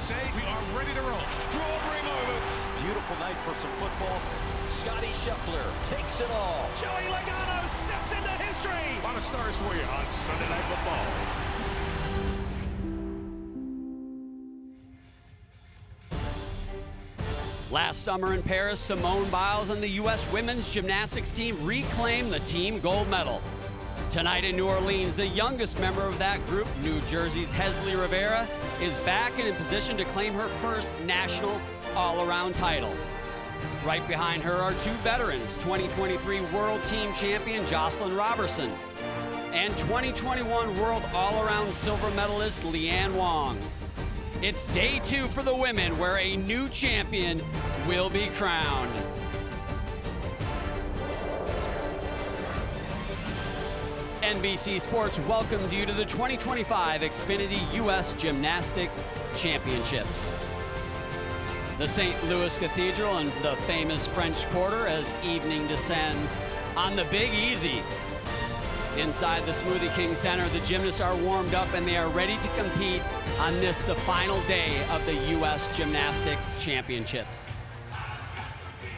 USA, we are ready to roll. Broad moment. Beautiful night for some football. Scotty Scheffler takes it all. Joey Logano steps into history. A lot of stars for you on Sunday Night Football. Last summer in Paris, Simone Biles and the U.S. women's gymnastics team reclaimed the team gold medal. Tonight in New Orleans, the youngest member of that group, New Jersey's Hezley Rivera, is back and in position to claim her first national all-around title. Right behind her are two veterans, 2023 World Team Champion Jocelyn Robertson and 2021 World All-Around silver medalist Leanne Wong. It's day two for the women, where a new champion will be crowned. NBC Sports welcomes you to the 2025 Xfinity U.S. Gymnastics Championships. The St. Louis Cathedral and the famous French Quarter as evening descends on the Big Easy. Inside the Smoothie King Center, the gymnasts are warmed up and they are ready to compete on this, the final day of the U.S. Gymnastics Championships.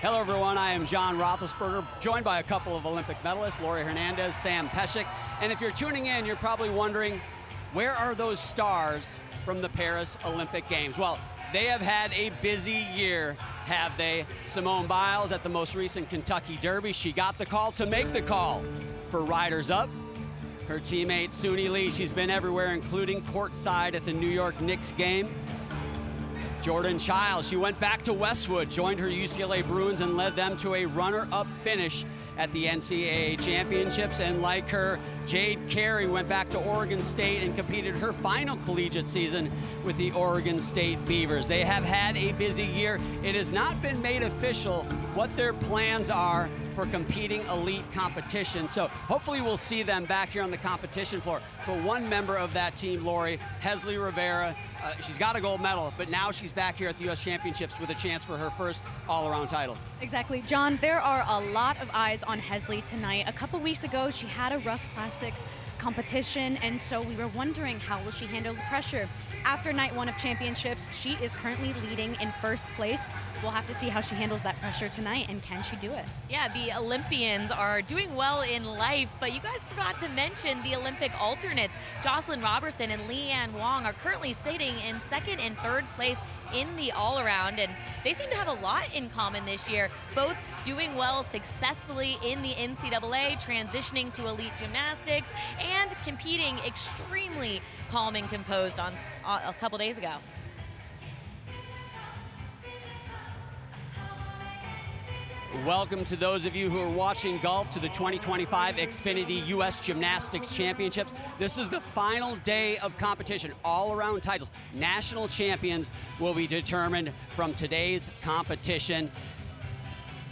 Hello everyone, I am John Roethlisberger, joined by a couple of Olympic medalists, Lori Hernandez, Sam Pesek. And if you're tuning in, you're probably wondering, where are those stars from the Paris Olympic Games? Well, they have had a busy year, have they? Simone Biles at the most recent Kentucky Derby, she got the call to make the call for Riders Up. Her teammate Suni Lee, she's been everywhere, including courtside at the New York Knicks game. Jordan Chiles, she went back to Westwood, joined her UCLA Bruins and led them to a runner-up finish at the NCAA Championships. And like her, Jade Carey went back to Oregon State and competed her final collegiate season with the Oregon State Beavers. They have had a busy year. It has not been made official what their plans are for competing elite competition. So hopefully we'll see them back here on the competition floor. For one member of that team, Lori, Hezley Rivera, she's got a gold medal, but now she's back here at the U.S. Championships with a chance for her first all-around title. Exactly. John, there are a lot of eyes on Hezley tonight. A couple weeks ago, she had a rough classics competition, and so we were wondering, how will she handle the pressure? After night one of championships, she is currently leading in first place. We'll have to see how she handles that pressure tonight, and can she do it? Yeah, the Olympians are doing well in life, but you guys forgot to mention the Olympic alternates. Jocelyn Robertson and Leanne Wong are currently sitting in second and third place in the all-around, and they seem to have a lot in common this year, both doing well successfully in the NCAA, transitioning to elite gymnastics, and competing extremely calm and composed on a couple days ago. Welcome to those of you who are watching golf to the 2025 Xfinity U.S. Gymnastics Championships. This is the final day of competition, all-around titles. National champions will be determined from today's competition.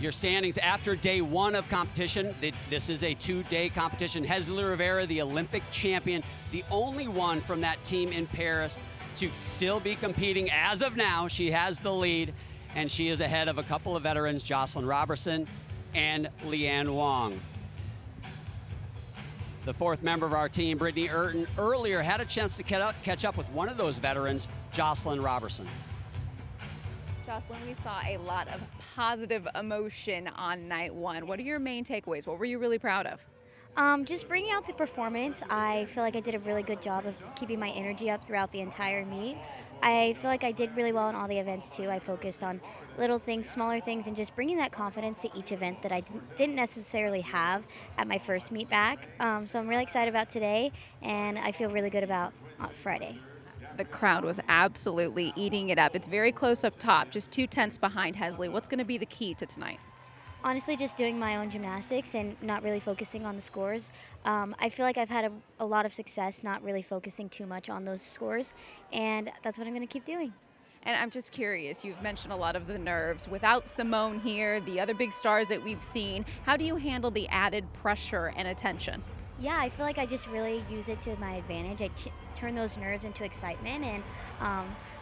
Your standings after day one of competition. This is a two-day competition. Hezley Rivera, the Olympic champion, the only one from that team in Paris to still be competing as of now. She has the lead, and she is ahead of a couple of veterans, Jocelyn Robertson and Leanne Wong. The fourth member of our team, Brittany Urton, earlier had a chance to catch up with one of those veterans, Jocelyn Robertson. Jocelyn, we saw a lot of positive emotion on night one. What are your main takeaways? What were you really proud of? Just bringing out the performance. I feel like I did a really good job of keeping my energy up throughout the entire meet. I feel like I did really well in all the events too. I focused on little things, smaller things, and just bringing that confidence to each event that I didn't necessarily have at my first meet back. So I'm really excited about today, and I feel really good about Friday. The crowd was absolutely eating it up. It's very close up top, just 2/10 behind Hesley. What's going to be the key to tonight? Honestly, just doing my own gymnastics and not really focusing on the scores. I feel like I've had a lot of success not really focusing too much on those scores, and that's what I'm going to keep doing. And I'm just curious, you've mentioned a lot of the nerves. Without Simone here, the other big stars that we've seen, how do you handle the added pressure and attention? Yeah, I feel like I just really use it to my advantage. I turn those nerves into excitement, and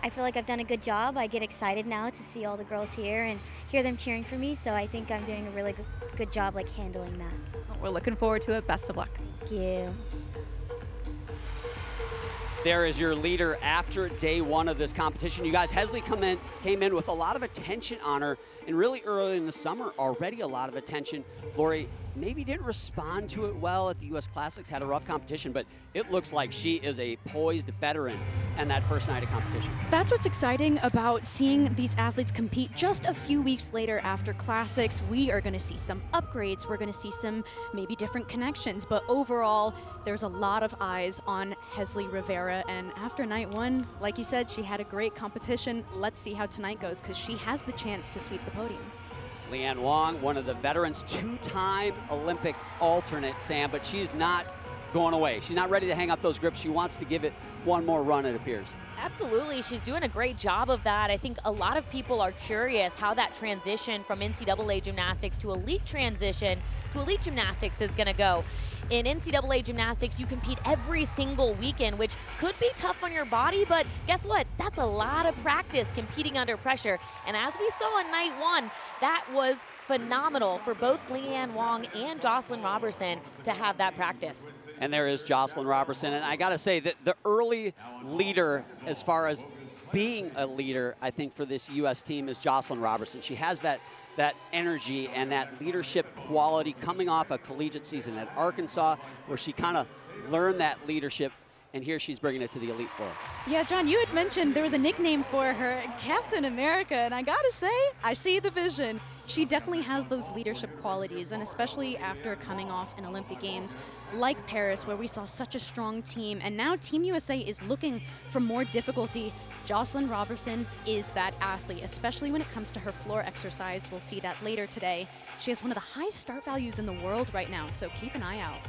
I feel like I've done a good job. I get excited now to see all the girls here and hear them cheering for me, so I think I'm doing a really good job handling that. We're looking forward to it. Best of luck. Thank you. There is your leader after day one of this competition. You guys, Hesley came in with a lot of attention on her, and really early in the summer, already a lot of attention. Lori maybe didn't respond to it well at the U.S. Classics, had a rough competition, but it looks like she is a poised veteran in that first night of competition. That's what's exciting about seeing these athletes compete just a few weeks later after Classics. We are going to see some upgrades. We're going to see some maybe different connections, but overall, there's a lot of eyes on Hezley Rivera, and after night one, like you said, she had a great competition. Let's see how tonight goes, because she has the chance to sweep the podium. Leanne Wong, one of the veterans, two-time Olympic alternate, Sam, but she's not going away. She's not ready to hang up those grips. She wants to give it one more run, it appears. Absolutely, she's doing a great job of that. I think a lot of people are curious how that transition from NCAA gymnastics to elite gymnastics is gonna go. In NCAA gymnastics, you compete every single weekend, which could be tough on your body, but guess what? That's a lot of practice competing under pressure. And as we saw on night one, that was phenomenal for both Leanne Wong and Jocelyn Robertson to have that practice. And there is Jocelyn Robertson. And I got to say that the early leader, as far as being a leader, I think for this U.S. team is Jocelyn Robertson. She has that energy and that leadership quality coming off a collegiate season at Arkansas, where she kind of learned that leadership, and here she's bringing it to the elite floor. Yeah, John, you had mentioned there was a nickname for her, Captain America, and I gotta say, I see the vision. She definitely has those leadership qualities, and especially after coming off an Olympic Games like Paris, where we saw such a strong team, and now Team USA is looking for more difficulty. Jocelyn Robertson is that athlete, especially when it comes to her floor exercise. We'll see that later today. She has one of the highest start values in the world right now, so keep an eye out.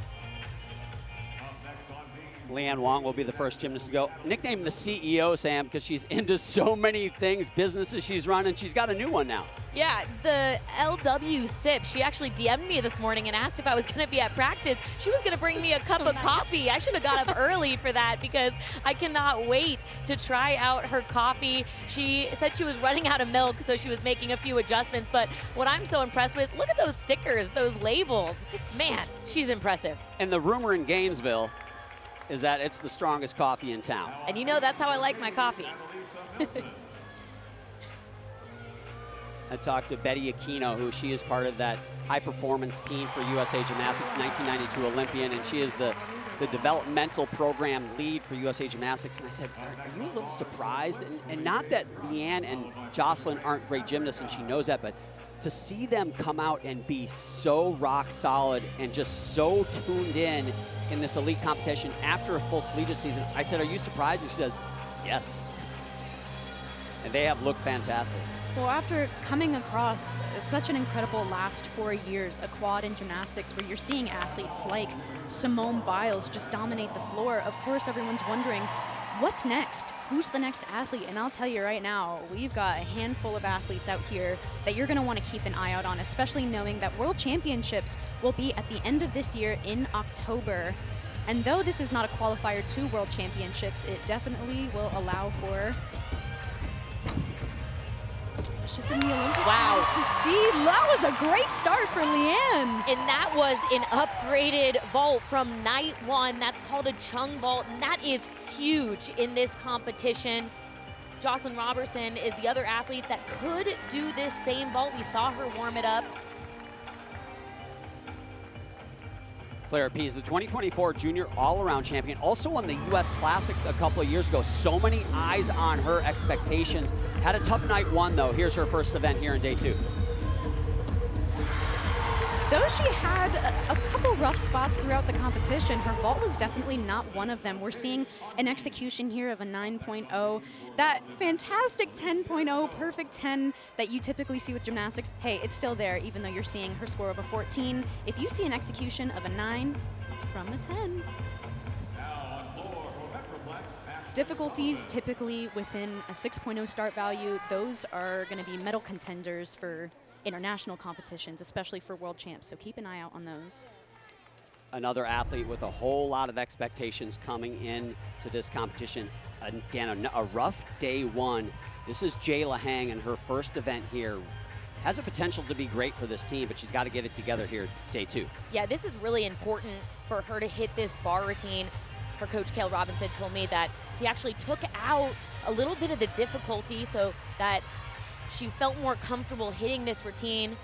Leanne Wong will be the first gymnast to go. Nicknamed the CEO, Sam, because she's into so many things, businesses she's running. She's got a new one now. Yeah, the LW Sip. She actually DM'd me this morning and asked if I was going to be at practice. She was going to bring me a cup of coffee. I should have got up early for that, because I cannot wait to try out her coffee. She said she was running out of milk, so she was making a few adjustments. But what I'm so impressed with, look at those stickers, those labels. Man, she's impressive. And the rumor in Gainesville is that it's the strongest coffee in town. And you know that's how I like my coffee. I talked to Betty Aquino, who she is part of that high-performance team for USA Gymnastics, 1992 Olympian, and she is the developmental program lead for USA Gymnastics. And I said, are you a little surprised? And not that Leanne and Jocelyn aren't great gymnasts, and she knows that, but to see them come out and be so rock solid and just so tuned in this elite competition after a full collegiate season, I said, are you surprised? And she says, yes. And they have looked fantastic. Well, after coming across such an incredible last 4 years, a quad in gymnastics, where you're seeing athletes like Simone Biles just dominate the floor, of course everyone's wondering, what's next? Who's the next athlete? And I'll tell you right now, we've got a handful of athletes out here that you're going to want to keep an eye out on, especially knowing that World Championships will be at the end of this year in October. And though this is not a qualifier to World Championships, it definitely will allow for a shift in the Olympics. Wow. To see, that was a great start for Leanne. And that was an upgraded vault from night one. That's called a chung vault, and that is huge in this competition. Jocelyn Robertson is the other athlete that could do this same vault. We saw her warm it up. Clara P is the 2024 junior all-around champion, also won the U.S. Classics a couple of years ago. So many eyes on her, expectations. Had a tough night one, though. Here's her first event here in day two. Though she had a couple rough spots throughout the competition, her vault was definitely not one of them. We're seeing an execution here of a 9.0. That fantastic 10.0, perfect 10 that you typically see with gymnastics, hey, it's still there, even though you're seeing her score of a 14. If you see an execution of a 9, it's from a 10. Difficulties typically within a 6.0 start value, those are going to be medal contenders for international competitions, especially for world champs, so keep an eye out on those. Another athlete with a whole lot of expectations coming in to this competition. Again, a rough day one. This is Jayla Hang, and her first event here. Has a potential to be great for this team, but she's got to get it together here day two. Yeah, this is really important for her to hit this bar routine. Her coach, Cale Robinson, told me that He actually took out a little bit of the difficulty so that she felt more comfortable hitting this routine.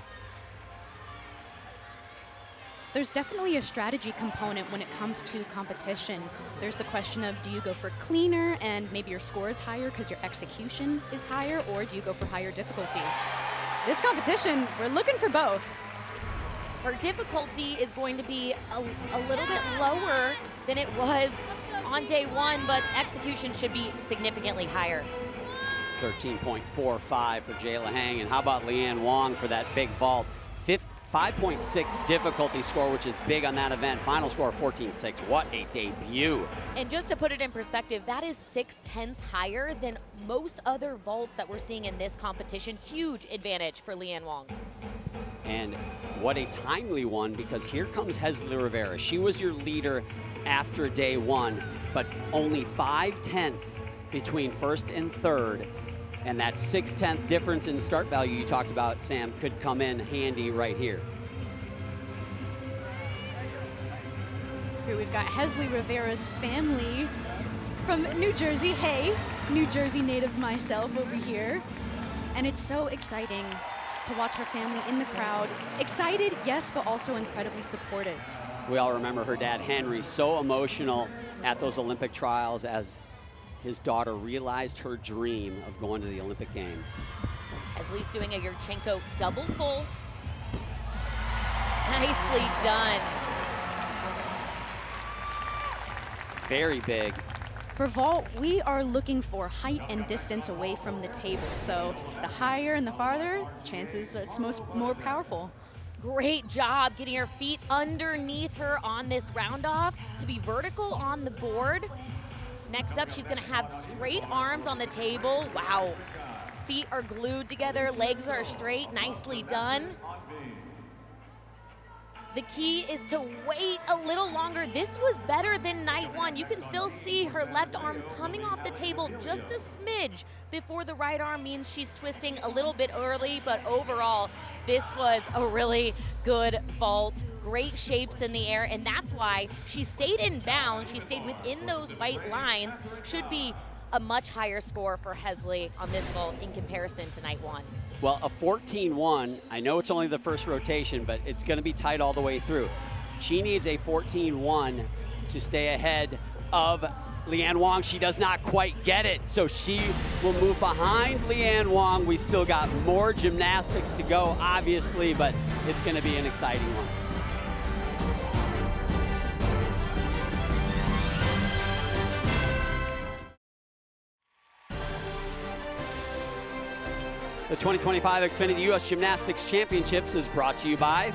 There's definitely a strategy component when it comes to competition. There's the question of, do you go for cleaner and maybe your score is higher because your execution is higher, or do you go for higher difficulty? This competition, we're looking for both. Her difficulty is going to be a little bit lower than it was on day one, but execution should be significantly higher. 13.45 for Jayla Hang. And how about Leanne Wong for that big vault? 5.6 difficulty score, which is big on that event. Final score 14.6. What a debut. And just to put it in perspective, that is 0.6 higher than most other vaults that we're seeing in this competition. Huge advantage for Leanne Wong. And what a timely one, because here comes Hezley Rivera. She was your leader after day one, but only 0.5 between first and third. And that 0.6 difference in start value you talked about, Sam, could come in handy right here. Here we've got Hezley Rivera's family from New Jersey. Hey, New Jersey native myself over here. And it's so exciting to watch her family in the crowd. Excited, yes, but also incredibly supportive. We all remember her dad, Henry, so emotional at those Olympic trials as his daughter realized her dream of going to the Olympic Games. Hesley's doing a Yurchenko double full. Nicely done. Very big. For vault, we are looking for height and distance away from the table. So the higher and the farther, chances that it's more powerful. Great job getting her feet underneath her on this round off to be vertical on the board. Next up, she's gonna have straight arms on the table. Wow. Feet are glued together, legs are straight, nicely done. The key is to wait a little longer. This was better than night one. You can still see her left arm coming off the table just a smidge before the right arm means she's twisting a little bit early, but overall, this was a really good vault. Great shapes in the air, and that's why she stayed in bounds. She stayed within those white lines. Should be a much higher score for Hesley on this vault in comparison to night one. Well, a 14-1, I know it's only the first rotation, but it's gonna be tight all the way through. She needs a 14-1 to stay ahead of Leanne Wong. She does not quite get it, so she will move behind Leanne Wong. We still got more gymnastics to go, obviously, but it's gonna be an exciting one. The 2025 Xfinity U.S. Gymnastics Championships is brought to you by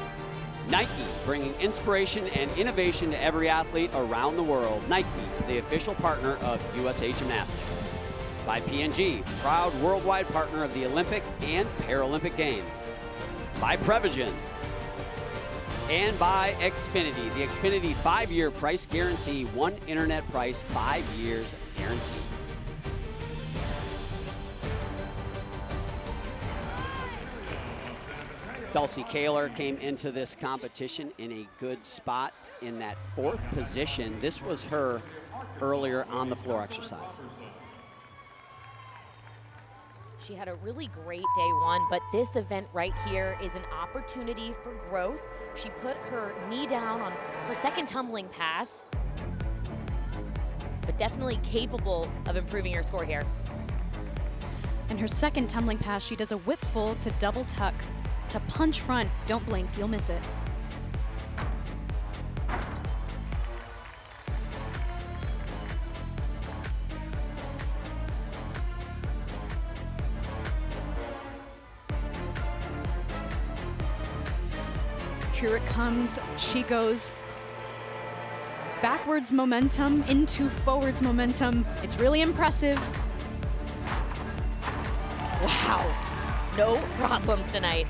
Nike, bringing inspiration and innovation to every athlete around the world. Nike, the official partner of USA Gymnastics. By P&G, proud worldwide partner of the Olympic and Paralympic Games. By Prevagen. And by Xfinity, the Xfinity 5-year price guarantee, one internet price, 5 years guarantee. Dulcie Kaler came into this competition in a good spot in that 4th position. This was her earlier on the floor exercise. She had a really great day one, but this event right here is an opportunity for growth. She put her knee down on her second tumbling pass, but definitely capable of improving her score here. And her second tumbling pass, she does a whip full to double tuck to punch front. Don't blink, you'll miss it. Here it comes. She goes backwards momentum into forwards momentum. It's really impressive. Wow, no problems tonight.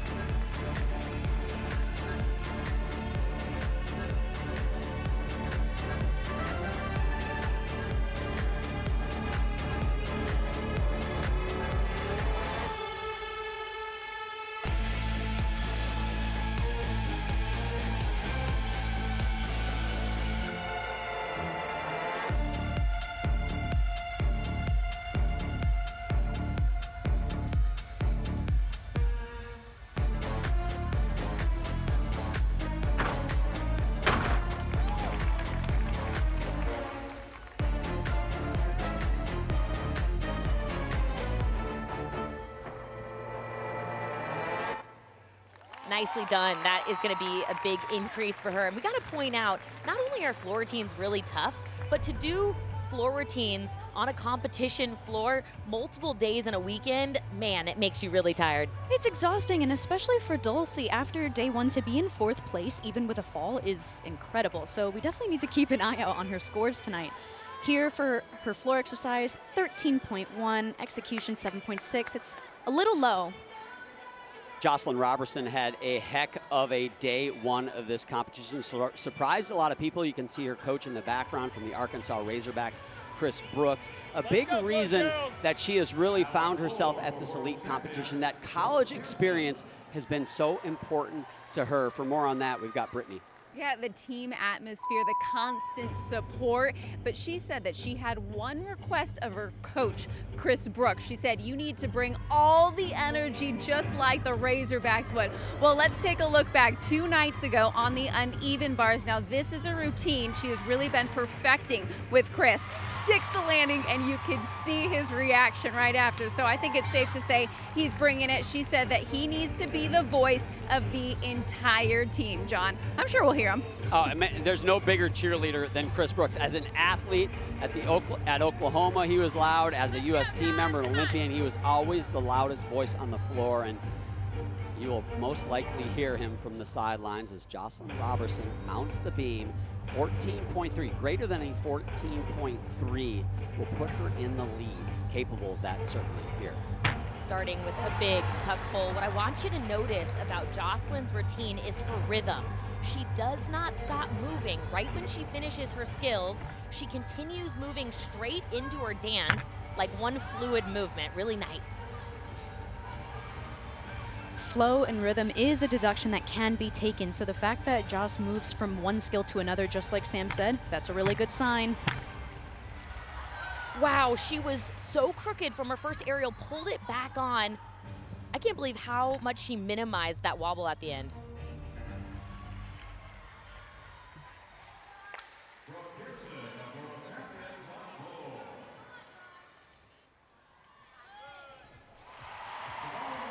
Nicely done. That is going to be a big increase for her. And we got to point out, not only are floor routines really tough, but to do floor routines on a competition floor multiple days in a weekend, man, it makes you really tired. It's exhausting, and especially for Dulcie, after day one to be in 4th place, even with a fall, is incredible. So we definitely need to keep an eye out on her scores tonight. Here for her floor exercise, 13.1, execution 7.6. It's a little low. Jocelyn Robertson had a heck of a day one of this competition. Surprised a lot of people. You can see her coach in the background from the Arkansas Razorbacks, Chris Brooks. A big reason that she has really found herself at this elite competition, that college experience has been so important to her. For more on that, we've got Brittany. Yeah, the team atmosphere, the constant support. But she said that she had one request of her coach, Chris Brooks. She said, you need to bring all the energy just like the Razorbacks would. Well, let's take a look back 2 nights ago on the uneven bars. Now, this is a routine she has really been perfecting with Chris. Sticks the landing, and you can see his reaction right after. So I think it's safe to say he's bringing it. She said that he needs to be the voice of the entire team. John, I'm sure we'll hear him. Oh, there's no bigger cheerleader than Chris Brooks. As an athlete at Oklahoma, he was loud. As a U.S. team member, an Olympian, he was always the loudest voice on the floor. And you will most likely hear him from the sidelines as Jocelyn Robertson mounts the beam. 14.3, greater than a 14.3 will put her in the lead. Capable of that certainly here. Starting with a big tuck full. What I want you to notice about Jocelyn's routine is her rhythm. She does not stop moving right when she finishes her skills. She continues moving straight into her dance like one fluid movement. Really nice. Flow and rhythm is a deduction that can be taken. So the fact that Joss moves from one skill to another, just like Sam said, that's a really good sign. Wow, she was so crooked from her first aerial, pulled it back on. I can't believe how much she minimized that wobble at the end.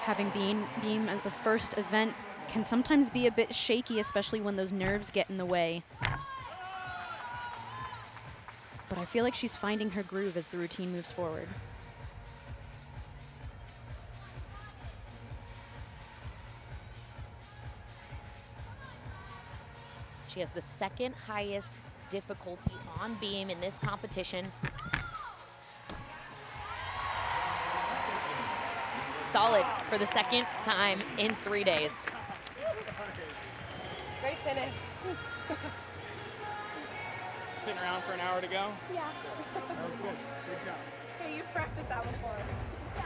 Having beam as a first event can sometimes be a bit shaky, especially when those nerves get in the way. But I feel like she's finding her groove as the routine moves forward. She has the 2nd highest difficulty on beam in this competition. Solid for the 2nd time in 3 days. Great finish. Sitting around for an hour to go? Yeah. That was good. Good job. Hey, you've practiced that before. Yeah.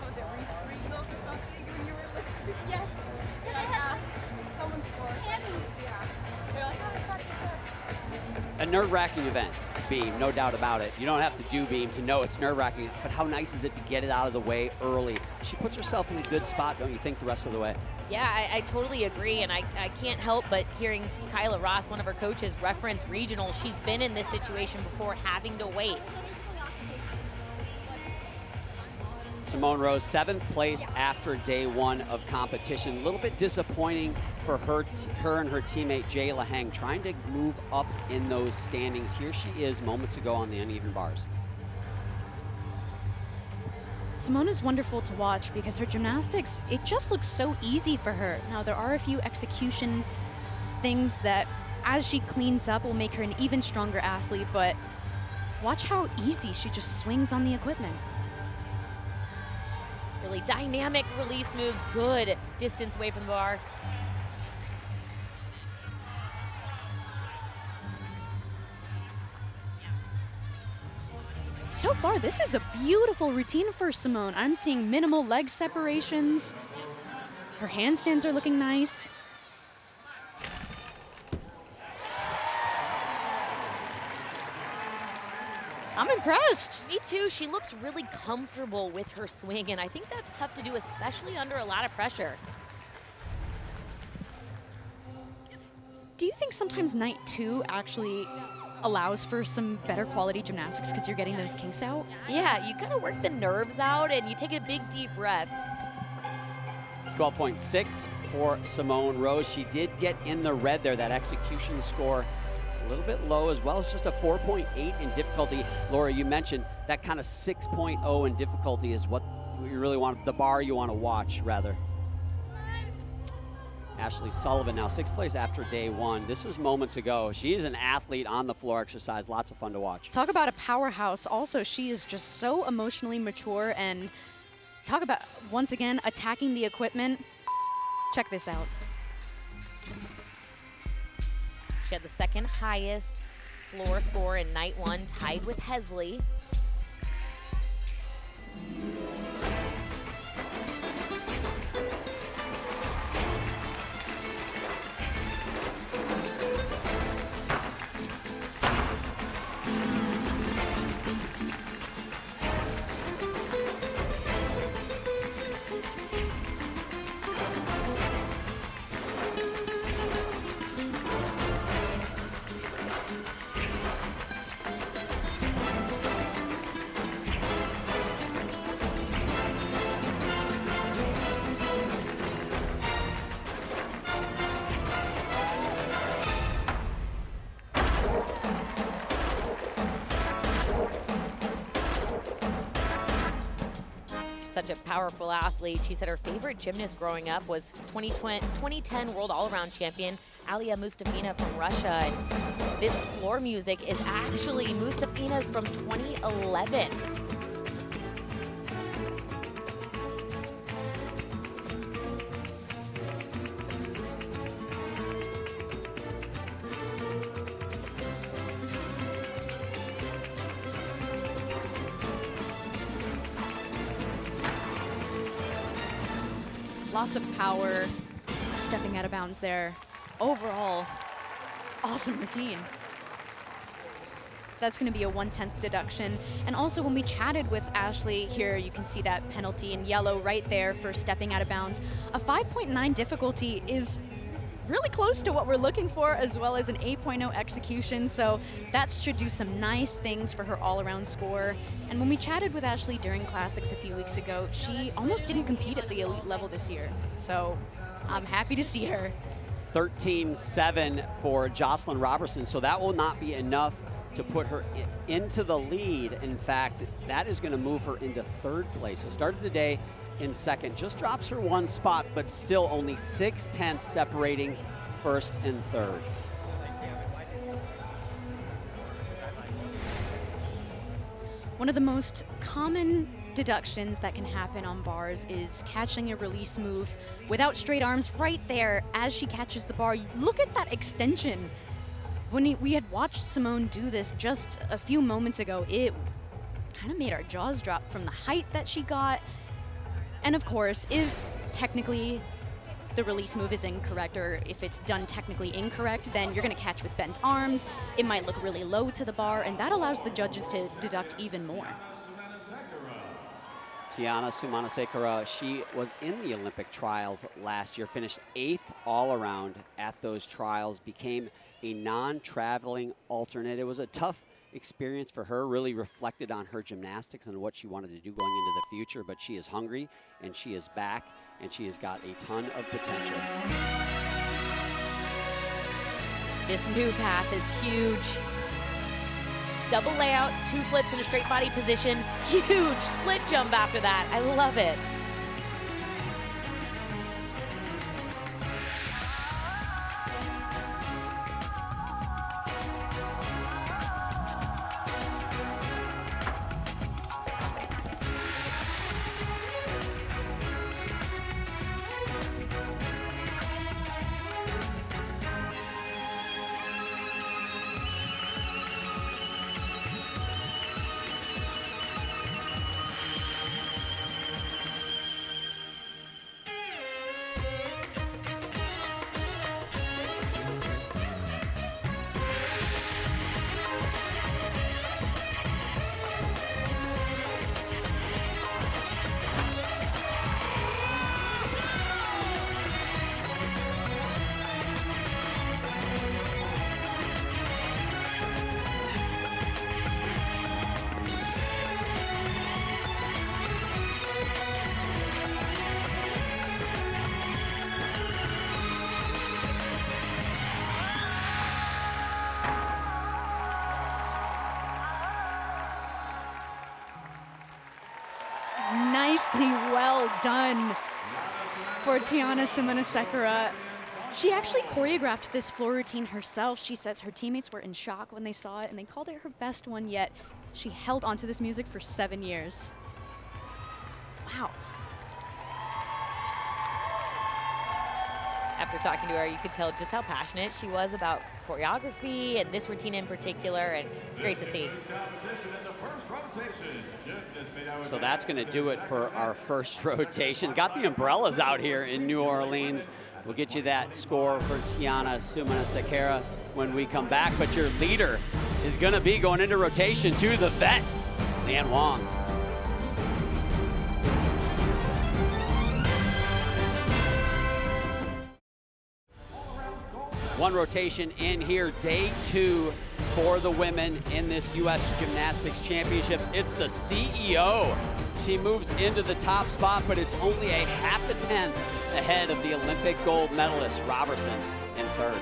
What was it, regionals or something when you were little? Yes. Yeah. Someone scored. Yeah. They're like, oh, I practiced that. A nerve-wracking event, beam, no doubt about it. You don't have to do beam to know it's nerve-wracking, but how nice is it to get it out of the way early? She puts herself in a good spot, don't you think, the rest of the way? Yeah, I totally agree, and I can't help but hearing Kyla Ross, one of her coaches, reference regional. She's been in this situation before, having to wait. Simone Rose, 7th place after day one of competition. A little bit disappointing for her and her teammate Jay Lahang, trying to move up in those standings. Here she is moments ago on the uneven bars. Simone is wonderful to watch because her gymnastics, it just looks so easy for her. Now, there are a few execution things that, as she cleans up, will make her an even stronger athlete, but watch how easy she just swings on the equipment. Really dynamic release moves, good distance away from the bar. So far, this is a beautiful routine for Simone. I'm seeing minimal leg separations. Her handstands are looking nice. I'm impressed. Me too. She looks really comfortable with her swing, and I think that's tough to do, especially under a lot of pressure. Do you think sometimes night 2 actually allows for some better quality gymnastics because you're getting those kinks out? Yeah, you kind of work the nerves out and you take a big deep breath. 12.6 for Simone Rose. She did get in the red there. That execution score a little bit low as well. It's just a 4.8 in difficulty. Laura, you mentioned that kind of 6.0 in difficulty is what you really want, the bar you want to watch, rather. Ashley Sullivan now 6th place after day 1. This was moments ago. She is an athlete on the floor exercise. Lots of fun to watch. Talk about a powerhouse. Also, she is just so emotionally mature, and talk about, once again, attacking the equipment. Check this out. She had the second highest floor score in night 1, tied with Hesley. Such a powerful athlete. She said her favorite gymnast growing up was 2010 World All-Around Champion Alia Mustafina from Russia. And this floor music is actually Mustafina's from 2011. Lots of power, stepping out of bounds there. Overall, awesome routine. That's going to be a 1/10 deduction. And also when we chatted with Ashley here, you can see that penalty in yellow right there for stepping out of bounds. A 5.9 difficulty is really close to what we're looking for, as well as an 8.0 execution. So that should do some nice things for her all-around score. And when we chatted with Ashley during Classics a few weeks ago, she almost didn't compete at the elite level this year. So I'm happy to see her. 13-7 for Jocelyn Robertson. So that will not be enough to put her into the lead. In fact, that is going to move her into 3rd place. So started the day in 2nd, just drops her 1 spot, but still only 0.6 separating 1st and 3rd. One of the most common deductions that can happen on bars is catching a release move without straight arms right there as she catches the bar. Look at that extension. When we had watched Simone do this just a few moments ago, it kind of made our jaws drop from the height that she got. And of course, if technically the release move is incorrect, or if it's done technically incorrect, then you're going to catch with bent arms. It might look really low to the bar, and that allows the judges to deduct even more. Tiana Sumanasekara, she was in the Olympic trials last year, finished 8th all around at those trials, became a non-traveling alternate. It was a tough experience for her, really reflected on her gymnastics and what she wanted to do going into the future, but she is hungry and she is back and she has got a ton of potential. This new pass is huge. Double layout, 2 flips in a straight body position. Huge split jump after that. I love it. Honestly, well done for Tiana Sumanasekera. She actually choreographed this floor routine herself. She says her teammates were in shock when they saw it, and they called it her best one yet. She held onto this music for 7 years. Wow. After talking to her, you could tell just how passionate she was about choreography and this routine in particular, and it's great to see. So that's going to do it for our first rotation. Got the umbrellas out here in New Orleans. We'll get you that score for Tiana Sumanasekera when we come back. But your leader is going to be going into rotation to the vet, Leanne Wong. One rotation in here, day 2 for the women in this U.S. Gymnastics Championships. It's the CEO. She moves into the top spot, but it's only a half a tenth ahead of the Olympic gold medalist, Robertson, in third.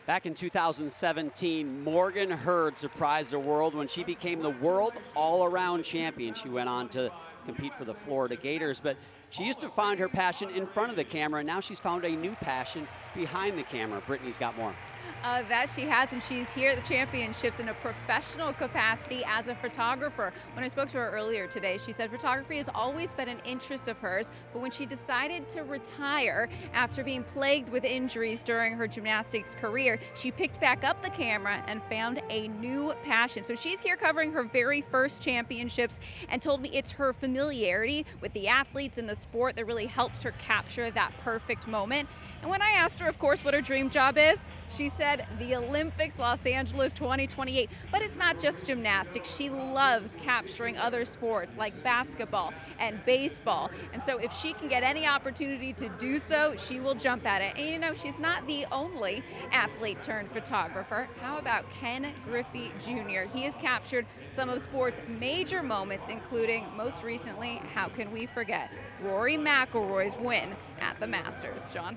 Back in 2017, Morgan Hurd surprised the world when she became the world all-around champion. She went on to compete for the Florida Gators, but she used to find her passion in front of the camera, and now she's found a new passion behind the camera. Brittany's got more. That she has, and she's here at the championships in a professional capacity as a photographer. When I spoke to her earlier today, she said photography has always been an interest of hers, but when she decided to retire after being plagued with injuries during her gymnastics career, she picked back up the camera and found a new passion. So she's here covering her very first championships and told me it's her familiarity with the athletes and the sport that really helps her capture that perfect moment. And when I asked her, of course, what her dream job is, she said the Olympics, Los Angeles 2028. But it's not just gymnastics. She loves capturing other sports like basketball and baseball. And so if she can get any opportunity to do so, she will jump at it. And you know, she's not the only athlete turned photographer. How about Ken Griffey Jr.? He has captured some of sports' major moments, including, most recently, how can we forget, Rory McIlroy's win at the Masters. John?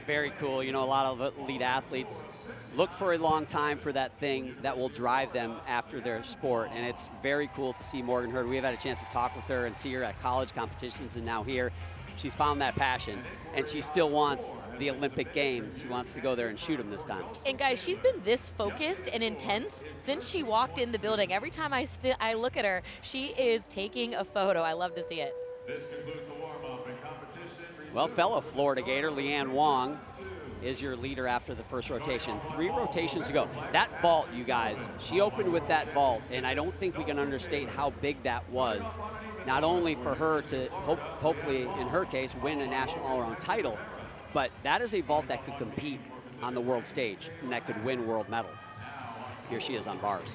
Very cool. You know, a lot of elite athletes look for a long time for that thing that will drive them after their sport, and it's very cool to see Morgan Hurd. We've had a chance to talk with her and see her at college competitions, and now here she's found that passion, and she still wants the Olympic Games. She wants to go there and shoot them this time. And guys, she's been this focused and intense since she walked in the building. Every time I look at her, she is taking a photo. I love to see it. This concludes the warm-up and competition. Well, fellow Florida Gator Leanne Wong is your leader after the first rotation. 3 rotations to go. That vault, you guys, she opened with that vault, and I don't think we can understate how big that was. Not only for her to hopefully, in her case, win a national all-around title, but that is a vault that could compete on the world stage and that could win world medals. Here she is on bars.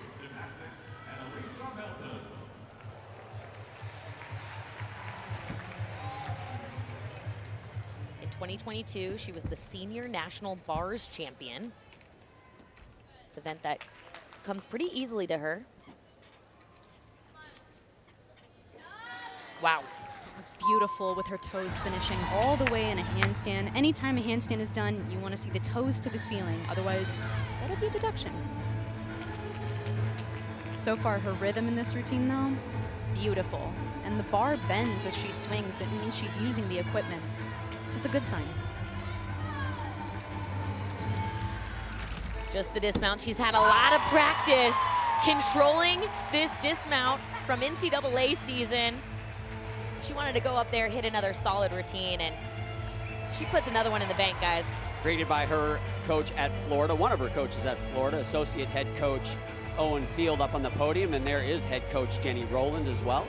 In 2022, she was the senior national bars champion. It's an event that comes pretty easily to her. Wow. It was beautiful with her toes finishing all the way in a handstand. Anytime a handstand is done, you want to see the toes to the ceiling. Otherwise, that'll be a deduction. So far, her rhythm in this routine, though, beautiful. And the bar bends as she swings. It means she's using the equipment. It's a good sign. Just the dismount. She's had a lot of practice controlling this dismount from NCAA season. She wanted to go up there, hit another solid routine, and she puts another one in the bank, guys. Created by her coach at Florida, one of her coaches at Florida, associate head coach Owen Field up on the podium, and there is head coach Jenny Rowland as well.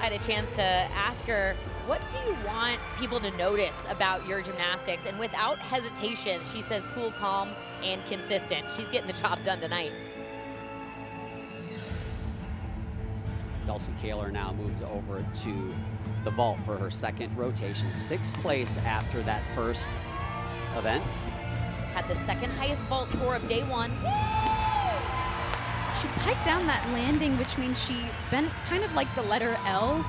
I had a chance to ask her, what do you want people to notice about your gymnastics? And without hesitation, she says cool, calm, and consistent. She's getting the job done tonight. Dulcie Kaler now moves over to the vault for her second rotation. 6th place after that first event. Had the second highest vault score of day 1. She piped down that landing, which means she bent kind of like the letter L.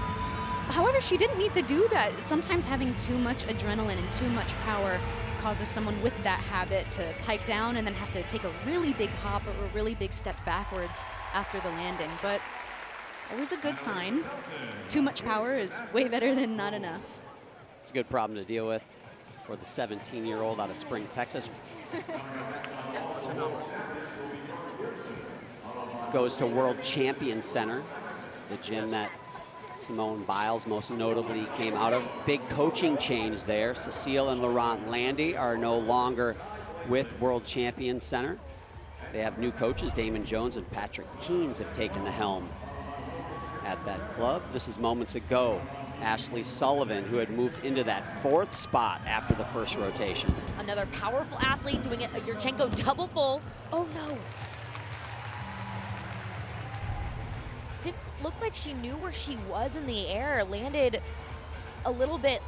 However, she didn't need to do that. Sometimes having too much adrenaline and too much power causes someone with that habit to pike down and then have to take a really big hop or a really big step backwards after the landing. But always a good sign. Too much power is way better than not enough. It's a good problem to deal with for the 17-year-old out of Spring, Texas. Goes to World Champion Center, the gym that Simone Biles most notably came out of. Big coaching change there. Cecile and Laurent Landy are no longer with World Champion Center. They have new coaches. Damon Jones and Patrick Keynes have taken the helm at that club. This is moments ago. Ashley Sullivan, who had moved into that 4th spot after the first rotation. Another powerful athlete doing it, a Yurchenko double full. Oh no. Didn't look like she knew where she was in the air. Landed a little bit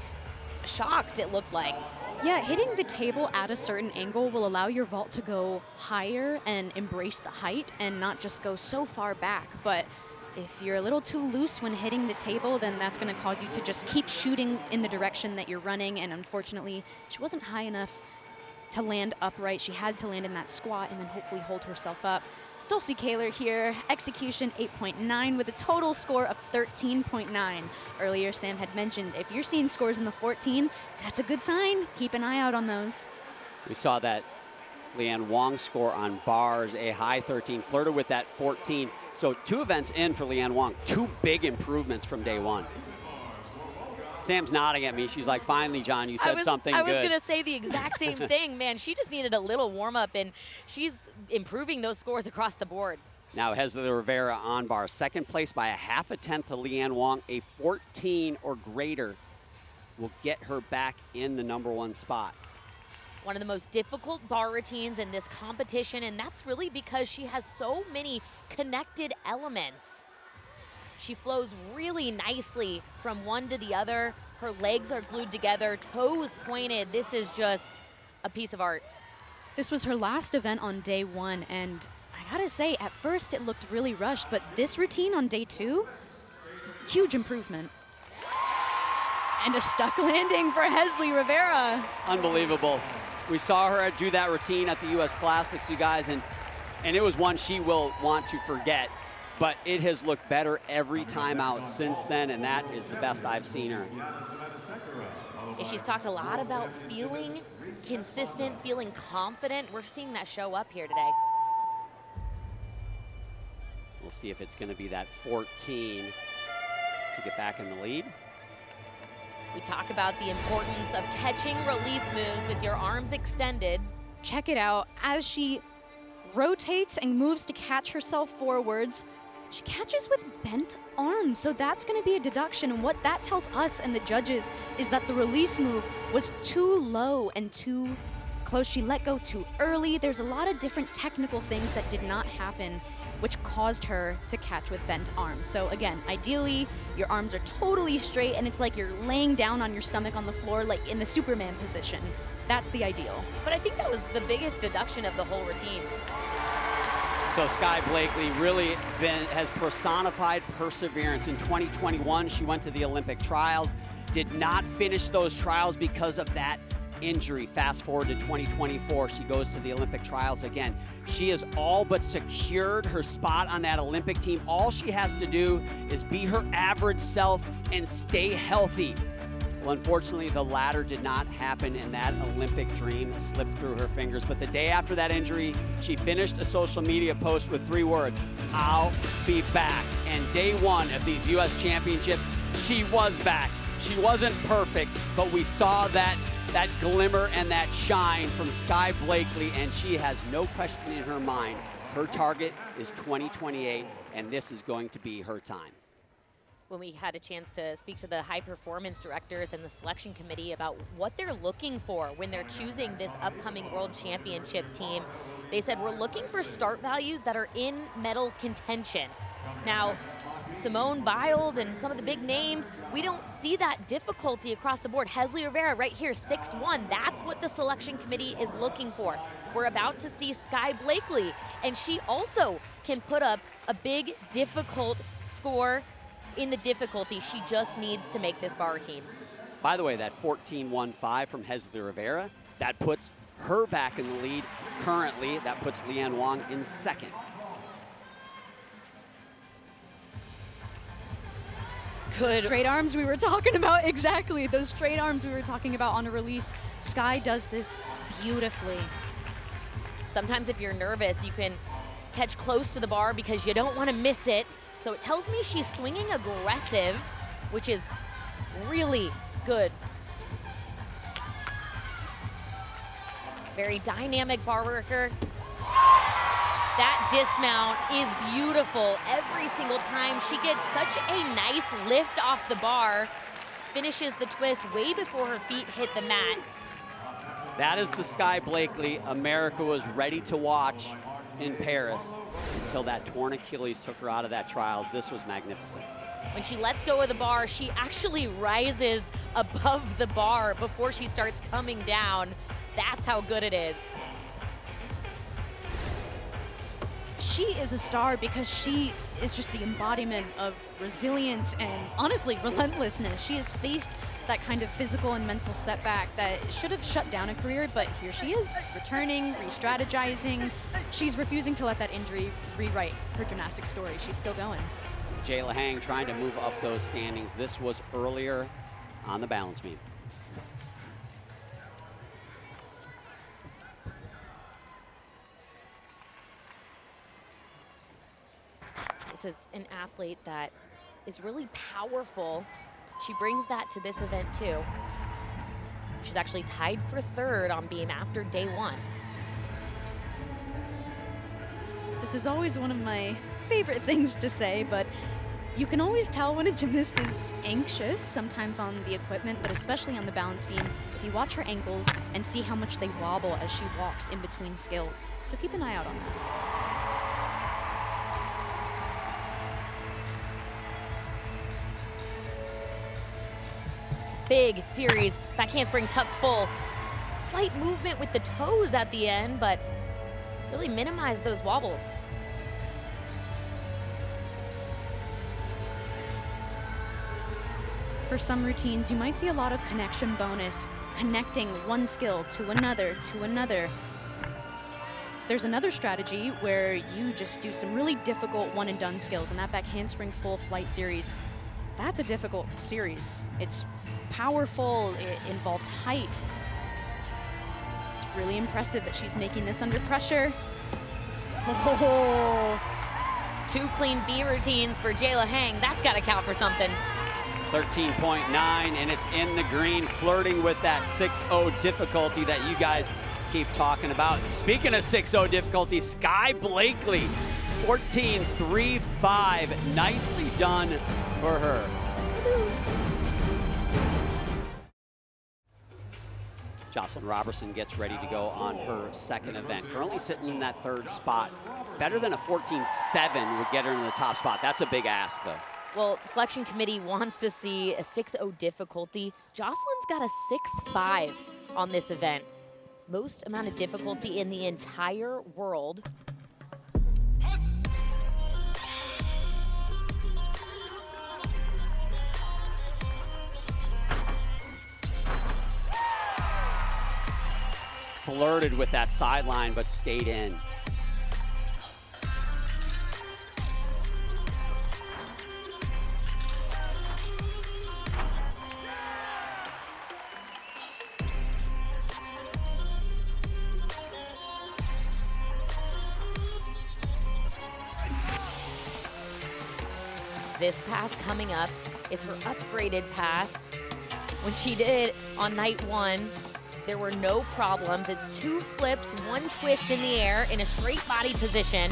shocked, it looked like. Yeah, hitting the table at a certain angle will allow your vault to go higher and embrace the height and not just go so far back. But if you're a little too loose when hitting the table, then that's going to cause you to just keep shooting in the direction that you're running. And unfortunately, she wasn't high enough to land upright. She had to land in that squat and then hopefully hold herself up. Dulcie Kaler here, execution 8.9 with a total score of 13.9. Earlier, Sam had mentioned if you're seeing scores in the 14, that's a good sign. Keep an eye out on those. We saw that Leanne Wong score on bars, a high 13, flirted with that 14. So 2 events in for Leanne Wong, 2 big improvements from day 1. Sam's nodding at me. She's like, finally, John, you said something good. I was going to say the exact same thing, man. She just needed a little warm-up, and she's improving those scores across the board. Now Hezley Rivera on bar, 2nd place by a half a tenth to Leanne Wong. A 14 or greater will get her back in the #1 spot. One of the most difficult bar routines in this competition, and that's really because she has so many connected elements. She flows really nicely from one to the other. Her legs are glued together, toes pointed. This is just a piece of art. This was her last event on day 1, and I gotta say, at first it looked really rushed, but this routine on day 2, huge improvement. And a stuck landing for Hezley Rivera. Unbelievable. We saw her do that routine at the U.S. Classics, you guys, and it was one she will want to forget. But it has looked better every time out since then, and that is the best I've seen her. Yeah, she's talked a lot about feeling consistent, feeling confident. We're seeing that show up here today. We'll see if it's going to be that 14 to get back in the lead. We talk about the importance of catching release moves with your arms extended. Check it out. As she rotates and moves to catch herself forwards, she catches with bent arms. So that's going to be a deduction. And what that tells us and the judges is that the release move was too low and too close. She let go too early. There's a lot of different technical things that did not happen, which caused her to catch with bent arms. So again, ideally, your arms are totally straight and it's like you're laying down on your stomach on the floor, like in the Superman position. That's the ideal. But I think that was the biggest deduction of the whole routine. So Sky Blakely really has personified perseverance. In 2021, she went to the Olympic trials, did not finish those trials because of that injury. Fast forward to 2024, she goes to the Olympic trials again. She has all but secured her spot on that Olympic team. All she has to do is be her average self and stay healthy. Well, unfortunately, the latter did not happen, and that Olympic dream slipped through her fingers. But the day after that injury, she finished a social media post with 3 words, "I'll be back." And day 1 of these U.S. championships, she was back. She wasn't perfect, but we saw that glimmer and that shine from Sky Blakely, and she has no question in her mind. Her target is 2028, and this is going to be her time. When we had a chance to speak to the high performance directors and the selection committee about what they're looking for when they're choosing this upcoming world championship team, they said, we're looking for start values that are in medal contention. Now, Simone Biles and some of the big names, we don't see that difficulty across the board. Hezley Rivera right here, 6'1". That's what the selection committee is looking for. We're about to see Sky Blakely, and she also can put up a big, difficult score in the difficulty. She just needs to make this bar routine. By the way, that 14.15 from Hezley Rivera, that puts her back in the lead currently. That puts Leanne Wong in second. Good. Straight arms we were talking about, exactly. Those straight arms we were talking about on a release. Sky does this beautifully. Sometimes if you're nervous, you can catch close to the bar because you don't want to miss it. So it tells me she's swinging aggressive, which is really good. Very dynamic bar worker. That dismount is beautiful every single time. She gets such a nice lift off the bar, finishes the twist way before her feet hit the mat. That is the Sky Blakely America was ready to watch in Paris until that torn Achilles took her out of that trials. This was magnificent. When she lets go of the bar, she actually rises above the bar before she starts coming down. That's how good it is. She is a star because she is just the embodiment of resilience and honestly relentlessness. She has faced that kind of physical and mental setback that should have shut down a career, but here she is, returning, re-strategizing. She's refusing to let that injury rewrite her gymnastics story. She's still going. Jayla Hang trying to move up those standings. This was earlier on the balance beam. This is an athlete that is really powerful. She brings that to this event too. She's actually tied for third on beam after day one. This is always one of my favorite things to say, but you can always tell when a gymnast is anxious, sometimes on the equipment, but especially on the balance beam, if you watch her ankles and see how much they wobble as she walks in between skills. So keep an eye out on that. Big series, back handspring tuck full. Slight movement with the toes at the end, but really minimize those wobbles. For some routines, you might see a lot of connection bonus, connecting one skill to another, to another. There's another strategy where you just do some really difficult one and done skills, and that back handspring full flight series, that's a difficult series. It's powerful, it involves height. It's really impressive that she's making this under pressure. Oh. 2 clean B routines for Jayla Hang. That's gotta count for something. 13.9, and it's in the green, flirting with that 6-0 difficulty that you guys keep talking about. Speaking of 6-0 difficulty, Sky Blakely, 14.35. Nicely done for her. Jocelyn Robertson gets ready to go on her second event. Currently sitting in that third spot. Better than a 14.7 would get her in the top spot. That's a big ask, though. Well, selection committee wants to see a 6-0 difficulty. Jocelyn's got a 6-5 on this event. Most amount of difficulty in the entire world. Flirted with that sideline, but stayed in. This pass coming up is her upgraded pass. When she did it on night one, there were no problems. It's 2 flips, 1 twist in the air in a straight body position.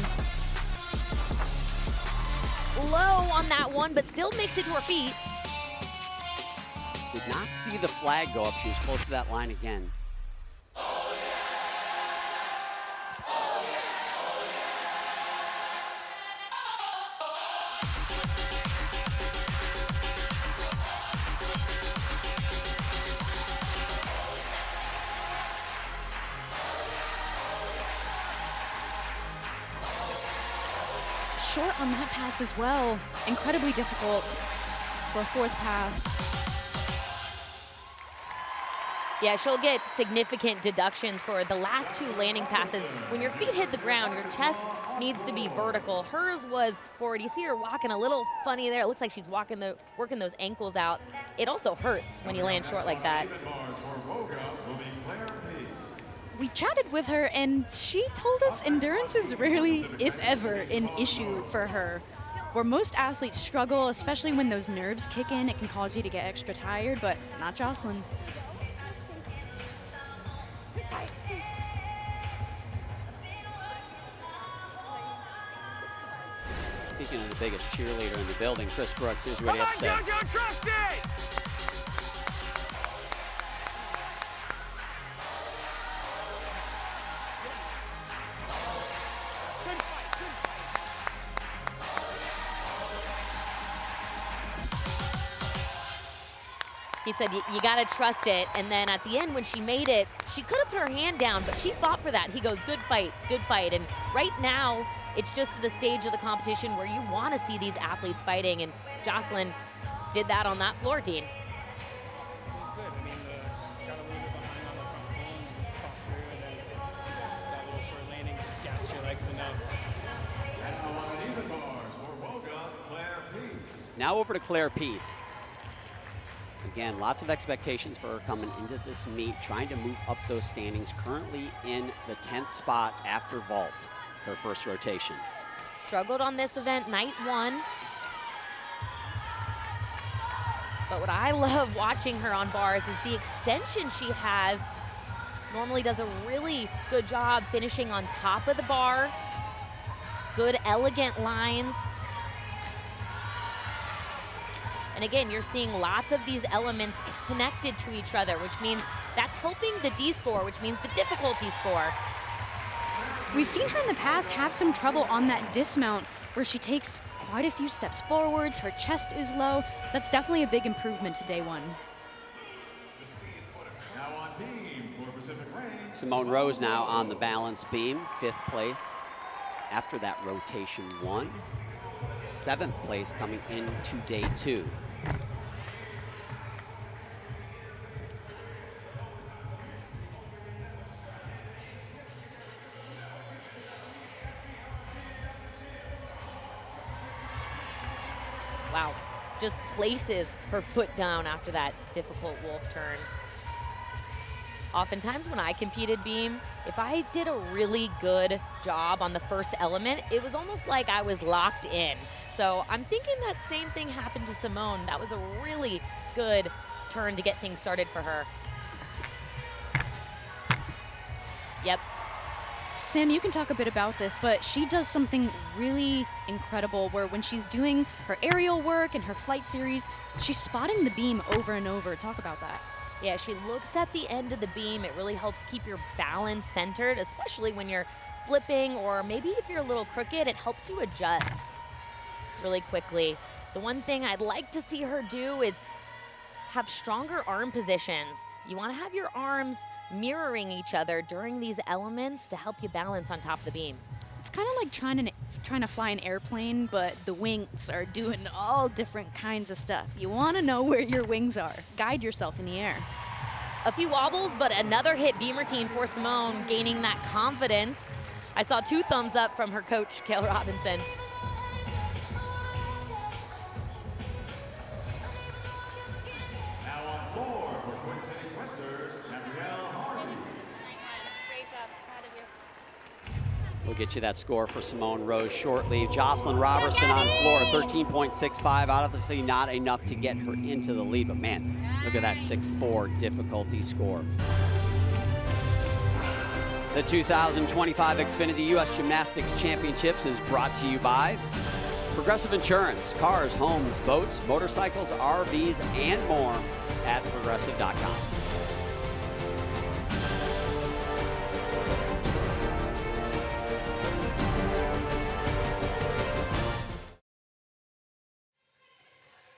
Low on that one, but still makes it to her feet. Did not see the flag go up. She was close to that line again. short on that pass as well. Incredibly difficult for a fourth pass. Yeah, she'll get significant deductions for the last two landing passes. When your feet hit the ground, your chest needs to be vertical. Hers was forward. You see her walking a little funny there. It looks like she's working those ankles out. It also hurts when you land short like that. We chatted with her, and she told us endurance is rarely, if ever, an issue for her. Where most athletes struggle, especially when those nerves kick in, it can cause you to get extra tired, but not Jocelyn. Speaking of the biggest cheerleader in the building, Chris Brooks, here's what he had to say. He said, you got to trust it. And then at the end, when she made it, she could have put her hand down, but she fought for that. He goes, good fight, good fight. And right now, it's just the stage of the competition where you want to see these athletes fighting. And Jocelyn did that on that floor, Dean. It was good. I mean, got a little bit behind on the front clean, fought through, and then that little short landing just gassed your legs enough. Now over to Claire Peace. Again, lots of expectations for her coming into this meet, trying to move up those standings. Currently in the 10th spot after vault, her first rotation. Struggled on this event, night one. But what I love watching her on bars is the extension she has. Normally does a really good job finishing on top of the bar. Good, elegant lines. And again, you're seeing lots of these elements connected to each other, which means that's helping the D score, which means the difficulty score. We've seen her in the past have some trouble on that dismount where she takes quite a few steps forwards, her chest is low. That's definitely a big improvement to day one. Simone Rose now on the balance beam, 5th place after that rotation 1. 7th place coming into day 2. Wow, just places her foot down after that difficult wolf turn. Oftentimes when I competed beam, if I did a really good job on the first element, it was almost like I was locked in. So I'm thinking that same thing happened to Simone. That was a really good turn to get things started for her. Yep. Sam, you can talk a bit about this, but she does something really incredible where when she's doing her aerial work and her flight series, she's spotting the beam over and over. Talk about that. Yeah, she looks at the end of the beam. It really helps keep your balance centered, especially when you're flipping, or maybe if you're a little crooked, it helps you adjust really quickly. The one thing I'd like to see her do is have stronger arm positions. You want to have your arms mirroring each other during these elements to help you balance on top of the beam. It's kind of like trying to fly an airplane, but the wings are doing all different kinds of stuff. You want to know where your wings are. Guide yourself in the air. A few wobbles, but another hit beam routine for Simone, gaining that confidence. I saw 2 thumbs up from her coach, Cale Robinson. We'll get you that score for Simone Rose shortly. Jocelyn Robertson on floor, 13.65. Obviously not enough to get her into the lead, but man, look at that 6-4 difficulty score. The 2025 Xfinity U.S. Gymnastics Championships is brought to you by Progressive Insurance, cars, homes, boats, motorcycles, RVs, and more at progressive.com.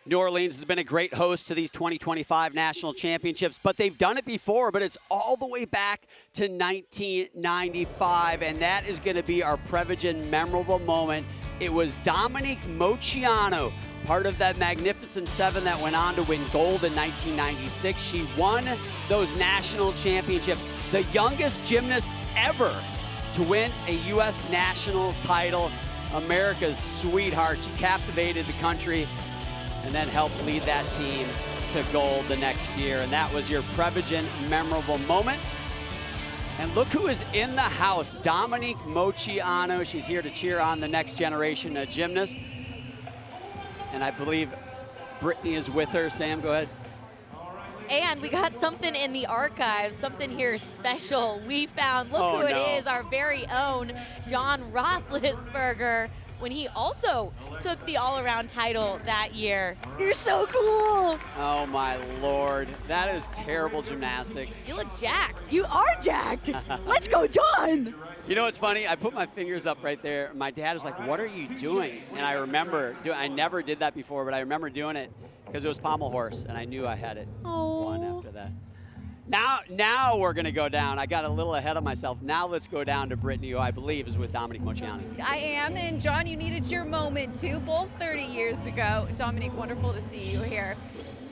New Orleans has been a great host to these 2025 national championships, but they've done it before, but it's all the way back to 1995, and that is going to be our Prevagen memorable moment It was Dominique Moceanu, part of that Magnificent Seven that went on to win gold in 1996. She won those national championships, the youngest gymnast ever to win a U.S. national title. America's sweetheart. She captivated the country and then helped lead that team to gold the next year. And that was your Prevagen memorable moment. And look who is in the house, Dominique Moceanu. She's here to cheer on the next generation of gymnasts. And I believe Brittany is with her. Sam, go ahead. And we got something in the archives, something here special. We found, look who it is, our very own John Roethlisberger, when he also took the all-around title that year. You're so cool. Oh my Lord, that is terrible gymnastics. You look jacked. You are jacked. Let's go, John. You know what's funny? I put my fingers up right there. My dad was like, what are you doing? And I remember, I never did that before, but I remember doing it because it was pommel horse, and I knew I had it won after that. Now we're going to go down. I got a little ahead of myself. Now let's go down to Brittany, who I believe is with Dominique Moceanu. I am, and John, you needed your moment too, both 30 years ago. Dominique, wonderful to see you here.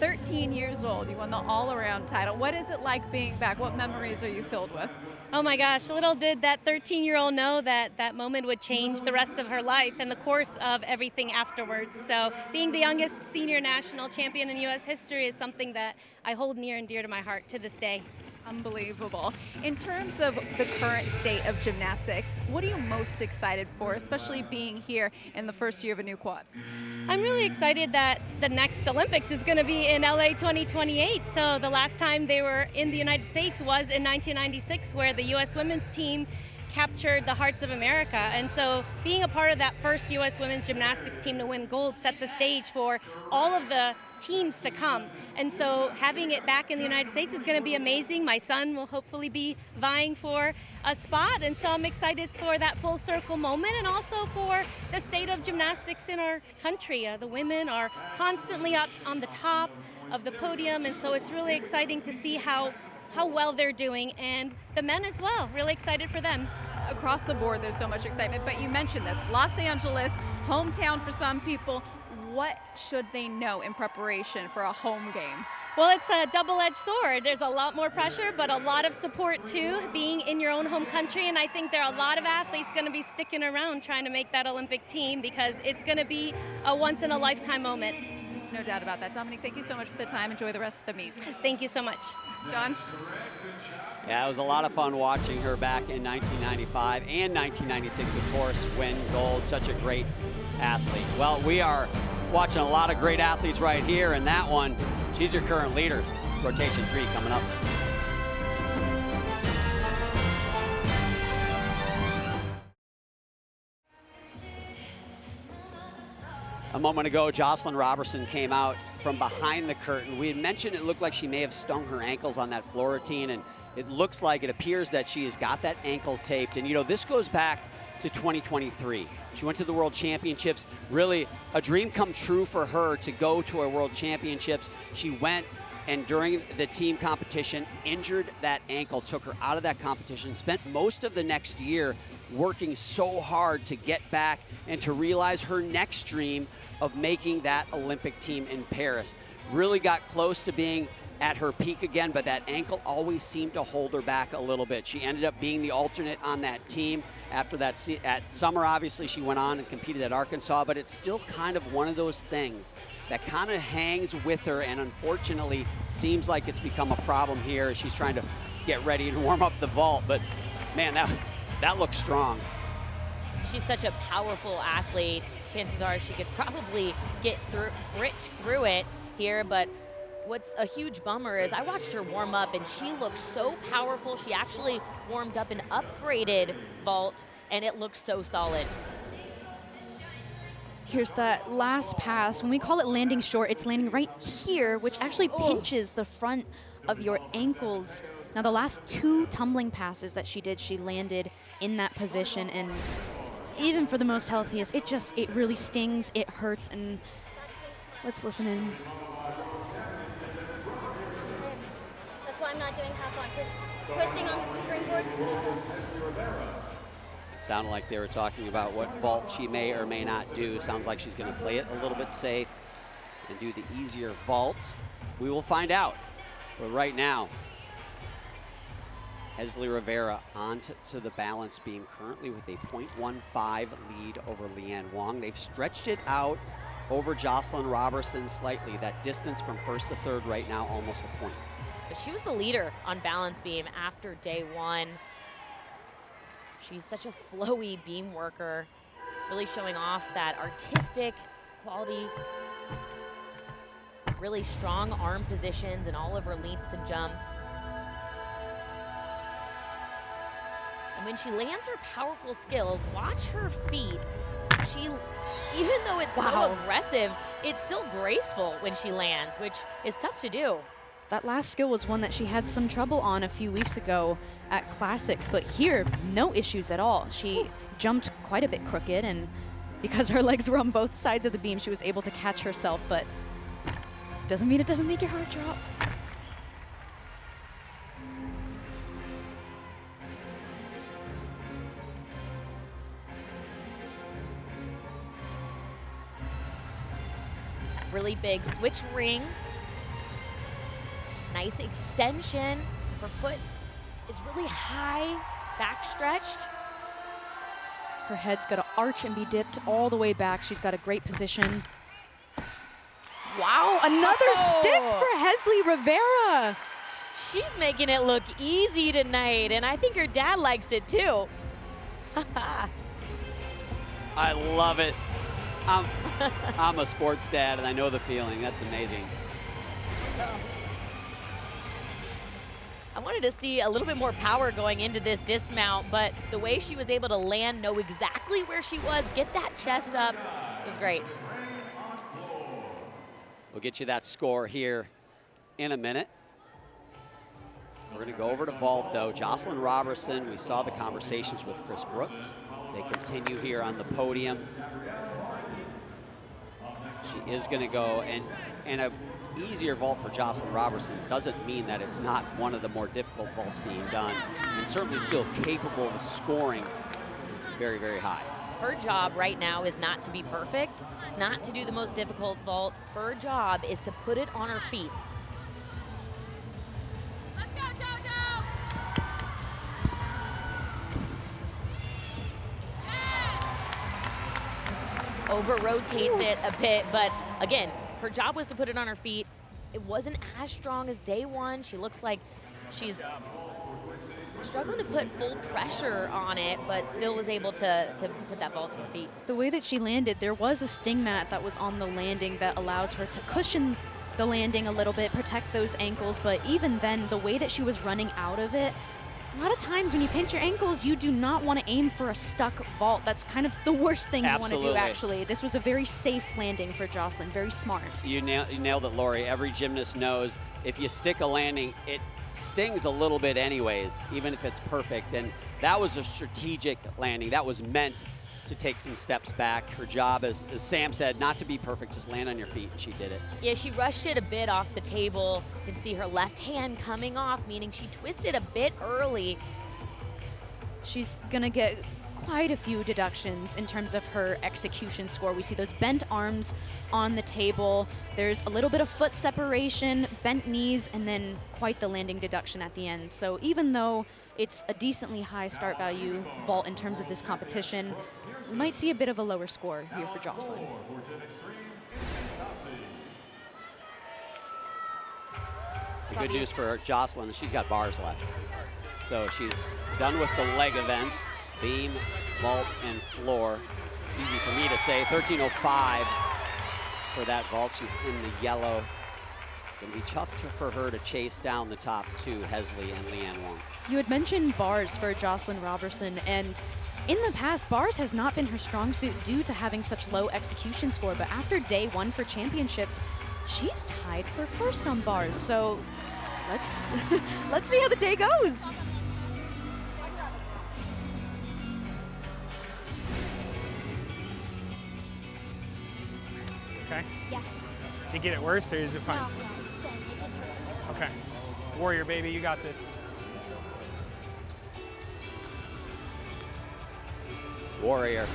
13 years old, you won the all-around title. What is it like being back? What memories are you filled with? Oh my gosh, little did that 13-year-old know that that moment would change the rest of her life and the course of everything afterwards. So being the youngest senior national champion in U.S. history is something that I hold near and dear to my heart to this day. Unbelievable. In terms of the current state of gymnastics, what are you most excited for, especially being here in the first year of a new quad? I'm really excited that the next Olympics is going to be in LA 2028. So the last time they were in the United States was in 1996, where the U.S. women's team captured the hearts of America. And so being a part of that first U.S. women's gymnastics team to win gold set the stage for all of the teams to come. And so having it back in the United States is going to be amazing. My son will hopefully be vying for a spot, and so I'm excited for that full circle moment, and also for the state of gymnastics in our country. The women are constantly up on the top of the podium, and so it's really exciting to see how well they're doing, and the men as well. Really excited for them. Across the board, there's so much excitement, but you mentioned this, Los Angeles, hometown for some people. What should they know in preparation for a home game? Well, it's a double-edged sword. There's a lot more pressure, but a lot of support too, being in your own home country. And I think there are a lot of athletes going to be sticking around trying to make that Olympic team, because it's going to be a once-in-a-lifetime moment. No doubt about that. Dominique, thank you so much for the time. Enjoy the rest of the meet. Thank you so much. John? Yeah, it was a lot of fun watching her back in 1995 and 1996, of course, win gold. Such a great athlete. Well, we are watching a lot of great athletes right here, and that one, she's your current leader. Rotation 3 coming up. A moment ago, Jocelyn Robertson came out from behind the curtain. We had mentioned it looked like she may have stung her ankles on that floor routine, and it looks like, it appears that she has got that ankle taped. And you know, this goes back to 2023. She went to the World Championships, really a dream come true for her to go to a World Championships. She went, and during the team competition, injured that ankle, took her out of that competition, spent most of the next year working so hard to get back and to realize her next dream of making that Olympic team in Paris. Really got close to being at her peak again, but that ankle always seemed to hold her back a little bit. She ended up being the alternate on that team. After that, at summer, obviously, she went on and competed at Arkansas, but it's still kind of one of those things that kind of hangs with her, and unfortunately seems like it's become a problem here as she's trying to get ready and warm up the vault. But man, that looks strong. She's such a powerful athlete. Chances are she could probably grit through it here, but what's a huge bummer is I watched her warm up and she looked so powerful. She actually warmed up an upgraded vault and it looks so solid. Here's that last pass. When we call it landing short, it's landing right here, which actually pinches the front of your ankles. Now, the last 2 tumbling passes that she did, she landed in that position, and even for the most healthiest, it really stings, it hurts, and let's listen in. That's why I'm not doing half on, because twisting on the springboard. Sounded like they were talking about what vault she may or may not do. Sounds like she's going to play it a little bit safe and do the easier vault. We will find out. But right now, Hezley Rivera onto the balance beam currently with a 0.15 lead over Leanne Wong. They've stretched it out over Jocelyn Robertson slightly. That distance from first to third right now, almost a point. But she was the leader on balance beam after day one. She's such a flowy beam worker, really showing off that artistic quality, really strong arm positions in all of her leaps and jumps. And when she lands her powerful skills, watch her feet. She, even though it's so aggressive, it's still graceful when she lands, which is tough to do. That last skill was one that she had some trouble on a few weeks ago at Classics, but here, no issues at all. She jumped quite a bit crooked, and because her legs were on both sides of the beam, she was able to catch herself, but doesn't mean it doesn't make your heart drop. Really big switch ring. Nice extension. Her foot is really high, back stretched. Her head's got to arch and be dipped all the way back. She's got a great position. Wow, another stick for Hezley Rivera. She's making it look easy tonight, and I think her dad likes it too. I love it. I'm a sports dad, and I know the feeling. That's amazing. I wanted to see a little bit more power going into this dismount, but the way she was able to land, know exactly where she was, get that chest up, was great. We'll get you that score here in a minute. We're going to go over to vault, though. Jocelyn Robertson, we saw the conversations with Chris Brooks. They continue here on the podium. She is going to go, and a easier vault for Jocelyn Robertson doesn't mean that it's not one of the more difficult vaults being done, and certainly still capable of scoring very, very high. Her job right now is not to be perfect. It's not to do the most difficult vault. Her job is to put it on her feet. Let's go, Jojo! Over-rotates it a bit, but again, her job was to put it on her feet. It wasn't as strong as day one. She looks like she's struggling to put full pressure on it, but still was able to put that vault to her feet. The way that she landed, there was a sting mat that was on the landing that allows her to cushion the landing a little bit, protect those ankles, but even then, the way that she was running out of it, a lot of times when you pinch your ankles, you do not want to aim for a stuck vault. That's kind of the worst thing you want to do, actually. This was a very safe landing for Jocelyn, very smart. You nailed it, Lori. Every gymnast knows if you stick a landing, it stings a little bit anyways, even if it's perfect. And that was a strategic landing. That was meant to take some steps back. Her job, as Sam said, not to be perfect, just land on your feet, and she did it. Yeah, she rushed it a bit off the table. You can see her left hand coming off, meaning she twisted a bit early. She's gonna get quite a few deductions in terms of her execution score. We see those bent arms on the table. There's a little bit of foot separation, bent knees, and then quite the landing deduction at the end. So even though it's a decently high start value vault in terms of this competition, we might see a bit of a lower score here for Jocelyn. The good news for Jocelyn is she's got bars left. So she's done with the leg events, beam, vault, and floor. Easy for me to say, 13:05 for that vault. She's in the yellow. Gonna be tough for her to chase down the top two, Hesley and Leanne Wong. You had mentioned bars for Jocelyn Robertson, and in the past, bars has not been her strong suit due to having such low execution score, but after day one for championships, she's tied for first on bars. So let's let's see how the day goes. Okay? Yeah. Did you get it worse, or is it fine? No, same. It just hurts. Okay. Warrior, baby, you got this. warrior.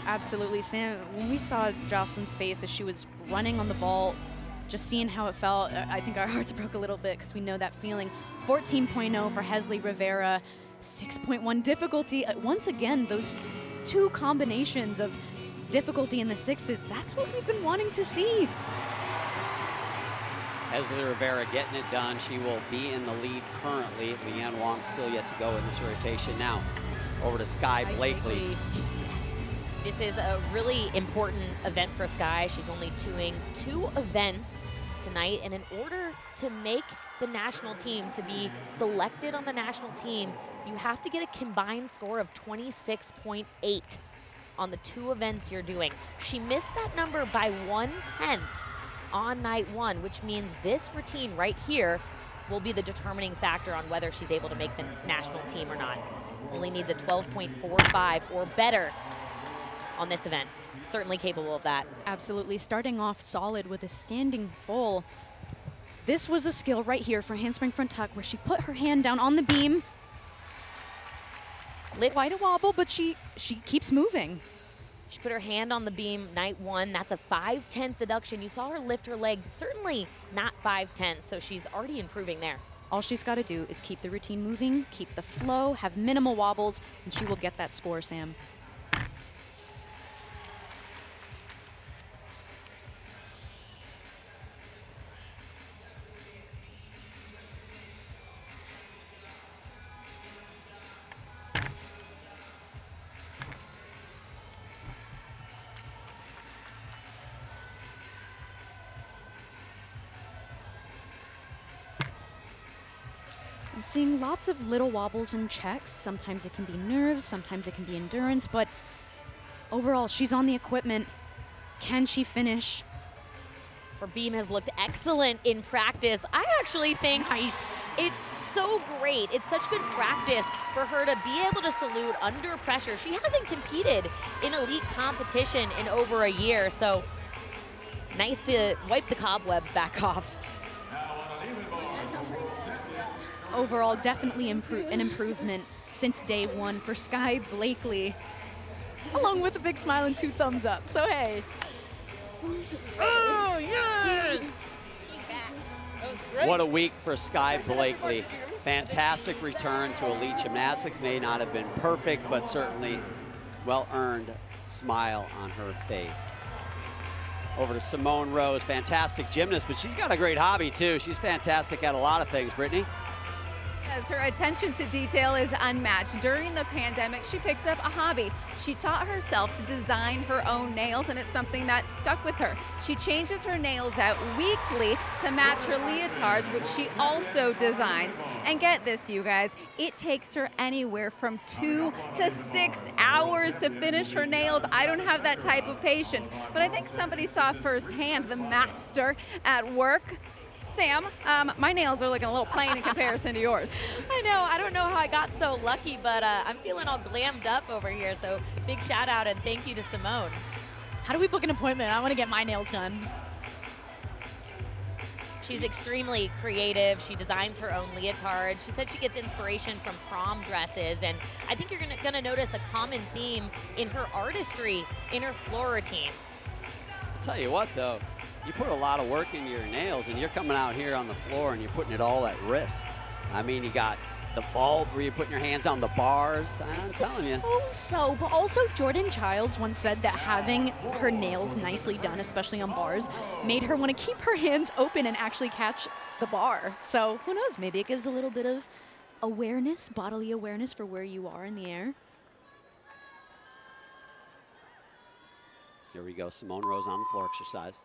Absolutely, Sam. When we saw Jocelyn's face as she was running on the vault, just seeing how it felt, I think our hearts broke a little bit because we know that feeling. 14.0 for Hezley Rivera, 6.1 difficulty. Once again, those two combinations of difficulty in the sixes, that's what we've been wanting to see. Hezley Rivera getting it done. She will be in the lead currently. Leanne Wong still yet to go in this rotation. Now, over to Sky Blakely. This is a really important event for Sky. She's only doing 2 events tonight, and in order to make the national team, to be selected on the national team, you have to get a combined score of 26.8 on the 2 events you're doing. She missed that number by 1/10 on night 1, which means this routine right here will be the determining factor on whether she's able to make the national team or not. Only needs a 12.45 or better on this event. Certainly capable of that. Absolutely, starting off solid with a standing full. This was a skill right here for handspring front tuck where she put her hand down on the beam. Quite a wobble, but she keeps moving. She put her hand on the beam night 1. That's a 5/10 deduction. You saw her lift her leg, certainly not 5/10, so she's already improving there. All she's got to do is keep the routine moving, keep the flow, have minimal wobbles, and she will get that score, Sam. I'm seeing lots of little wobbles and checks. Sometimes it can be nerves, sometimes it can be endurance, but overall, she's on the equipment. Can she finish? Her beam has looked excellent in practice. I actually think it's so great. It's such good practice for her to be able to salute under pressure. She hasn't competed in elite competition in over a year, so nice to wipe the cobwebs back off. Overall, definitely an improvement since day 1 for Sky Blakely, along with a big smile and 2 thumbs up. So hey. Oh, yes! What a week for Sky Blakely. Fantastic return to elite gymnastics. May not have been perfect, but certainly well-earned smile on her face. Over to Simone Rose, fantastic gymnast, but she's got a great hobby too. She's fantastic at a lot of things, Brittany. Yes, her attention to detail is unmatched. During the pandemic, she picked up a hobby. She taught herself to design her own nails, and it's something that stuck with her. She changes her nails out weekly to match her leotards, which she also designs. And get this, you guys, it takes her anywhere from 2 to 6 hours to finish her nails. I don't have that type of patience, but I think somebody saw firsthand the master at work. Sam, my nails are looking a little plain in comparison to yours. I know, I don't know how I got so lucky, but I'm feeling all glammed up over here, so big shout out and thank you to Simone. How do we book an appointment? I want to get my nails done. She's extremely creative. She designs her own leotard. She said she gets inspiration from prom dresses, and I think you're gonna notice a common theme in her artistry, in her floor routines. I'll tell you what though, you put a lot of work into your nails and you're coming out here on the floor and you're putting it all at risk. I mean, you got the vault where you're putting your hands on the bars. I'm telling you. But also Jordan Childs once said that having her nails nicely done, especially on bars, made her want to keep her hands open and actually catch the bar. So who knows, maybe it gives a little bit of awareness, bodily awareness for where you are in the air. Here we go, Simone Rose on the floor exercise.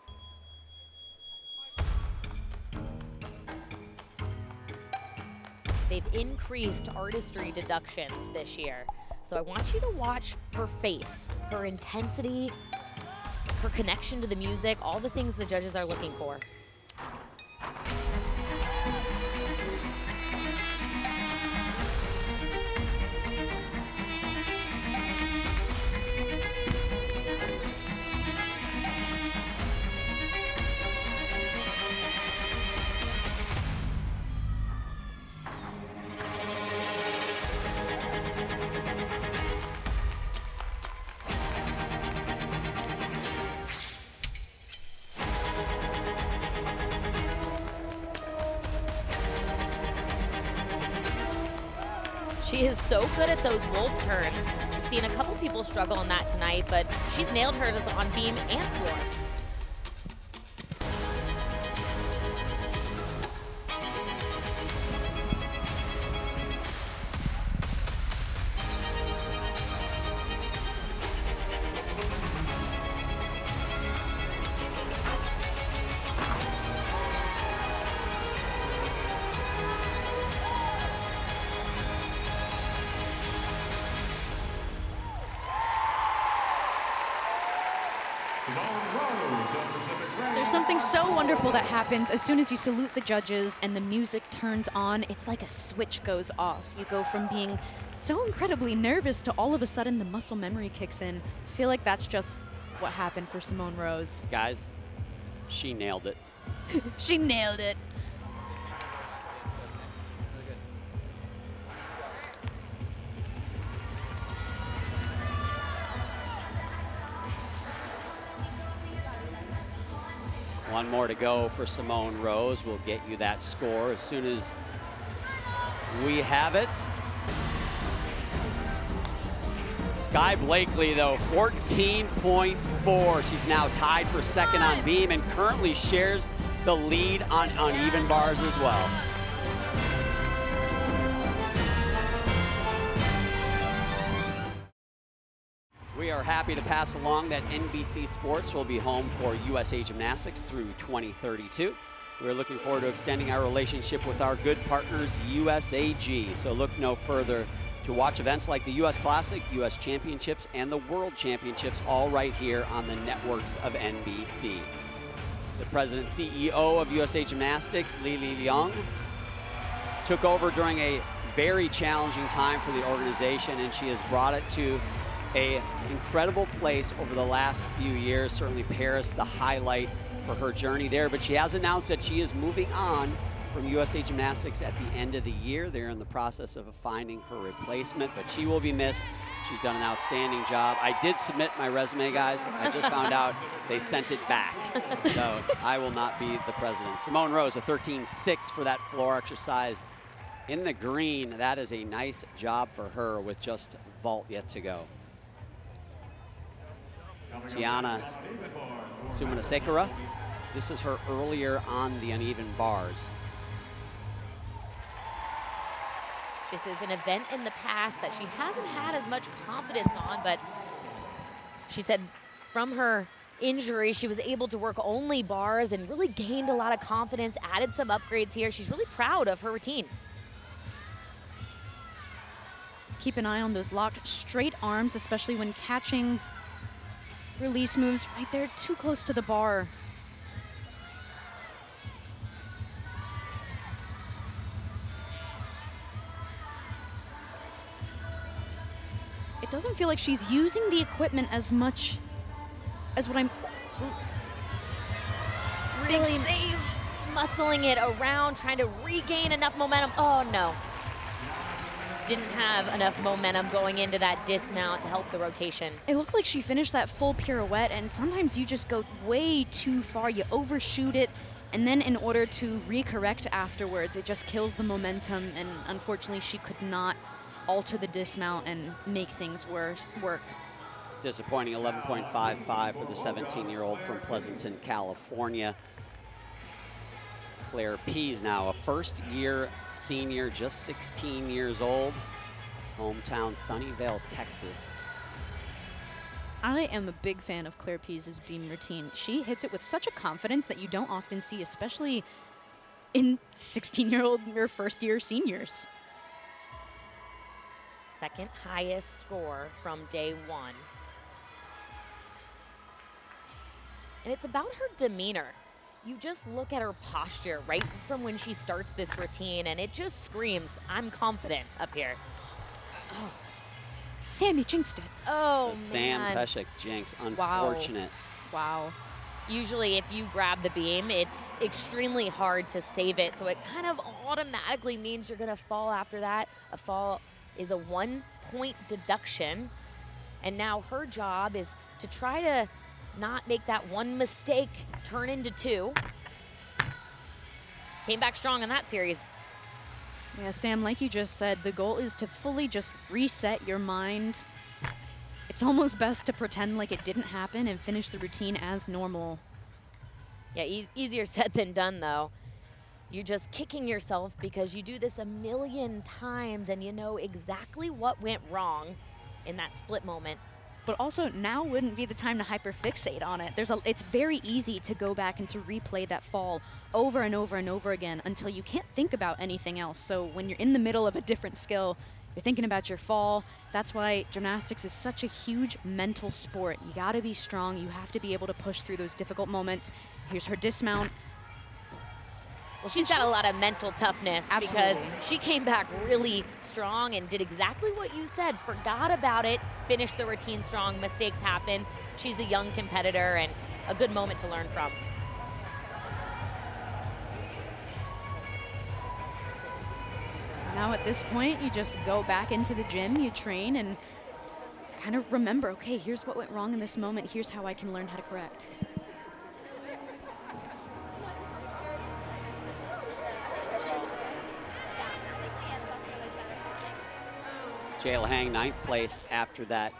They've increased artistry deductions this year. So I want you to watch her face, her intensity, her connection to the music, all the things the judges are looking for. She is so good at those wolf turns. We've seen a couple people struggle on that tonight, but she's nailed hers on beam and floor. There's something so wonderful that happens as soon as you salute the judges and the music turns on. It's like a switch goes off. You go from being so incredibly nervous to all of a sudden the muscle memory kicks in. I feel like that's just what happened for Simone Rose. Guys, she nailed it. She nailed it. One more to go for Simone Rose. We'll get you that score as soon as we have it. Sky Blakely, though, 14.4. She's now tied for second on beam and currently shares the lead on uneven bars as well. We are happy to pass along that NBC Sports will be home for USA Gymnastics through 2032. We're looking forward to extending our relationship with our good partners, USAG. So look no further to watch events like the US Classic, US Championships, and the World Championships, all right here on the networks of NBC. The president and CEO of USA Gymnastics, Leanne, took over during a very challenging time for the organization, and she has brought it to an incredible place over the last few years. Certainly Paris, the highlight for her journey there, but she has announced that she is moving on from USA Gymnastics at the end of the year. They're in the process of finding her replacement, but she will be missed. She's done an outstanding job. I did submit my resume, guys. I just found out they sent it back. So I will not be the president. Simone Rose, a 13.6 for that floor exercise in the green. That is a nice job for her with just vault yet to go. Tiana Suminasekara. This is her earlier on the uneven bars. This is an event in the past that she hasn't had as much confidence on, but she said from her injury, she was able to work only bars and really gained a lot of confidence, added some upgrades here. She's really proud of her routine. Keep an eye on those locked straight arms, especially when catching release moves right there, too close to the bar. It doesn't feel like she's using the equipment as much as what I'm... Really save, muscling it around, trying to regain enough momentum. Oh no. Didn't have enough momentum going into that dismount to help the rotation. It looked like she finished that full pirouette, and sometimes you just go way too far. You overshoot it, and then in order to recorrect afterwards, it just kills the momentum, and unfortunately she could not alter the dismount and make things work. Disappointing 11.55 for the 17-year-old from Pleasanton, California. Claire Pease now a first-year senior, just 16 years old. Hometown Sunnyvale, Texas. I am a big fan of Claire Pease's beam routine. She hits it with such a confidence that you don't often see, especially in 16-year-old or first-year seniors. Second highest score from day one. And it's about her demeanor. You just look at her posture right from when she starts this routine, and it just screams, I'm confident up here. Oh, Sammy jinxed it. Oh, Sam man. Peshek jinx, unfortunate. Wow. Usually if you grab the beam, it's extremely hard to save it, so it kind of automatically means you're gonna fall after that. A fall is a 1-point deduction, and now her job is to try to not make that one mistake turn into two. Came back strong in that series. Yeah, Sam, like you just said, the goal is to fully just reset your mind. It's almost best to pretend like it didn't happen and finish the routine as normal. Yeah, easier said than done, though. You're just kicking yourself because you do this a million times and you know exactly what went wrong in that split moment. But also, now wouldn't be the time to hyperfixate on it. It's very easy to go back and to replay that fall over and over and over again until you can't think about anything else. So when you're in the middle of a different skill, you're thinking about your fall. That's why gymnastics is such a huge mental sport. You gotta be strong. You have to be able to push through those difficult moments. Here's her dismount. Well, she's got a lot of mental toughness. Absolutely. Because she came back really strong and did exactly what you said. Forgot about it, finished the routine strong, mistakes happen. She's a young competitor and a good moment to learn from. Now at this point, you just go back into the gym, you train, and kind of remember, okay, here's what went wrong in this moment. Here's how I can learn how to correct. Jayla Hang, 9th place after that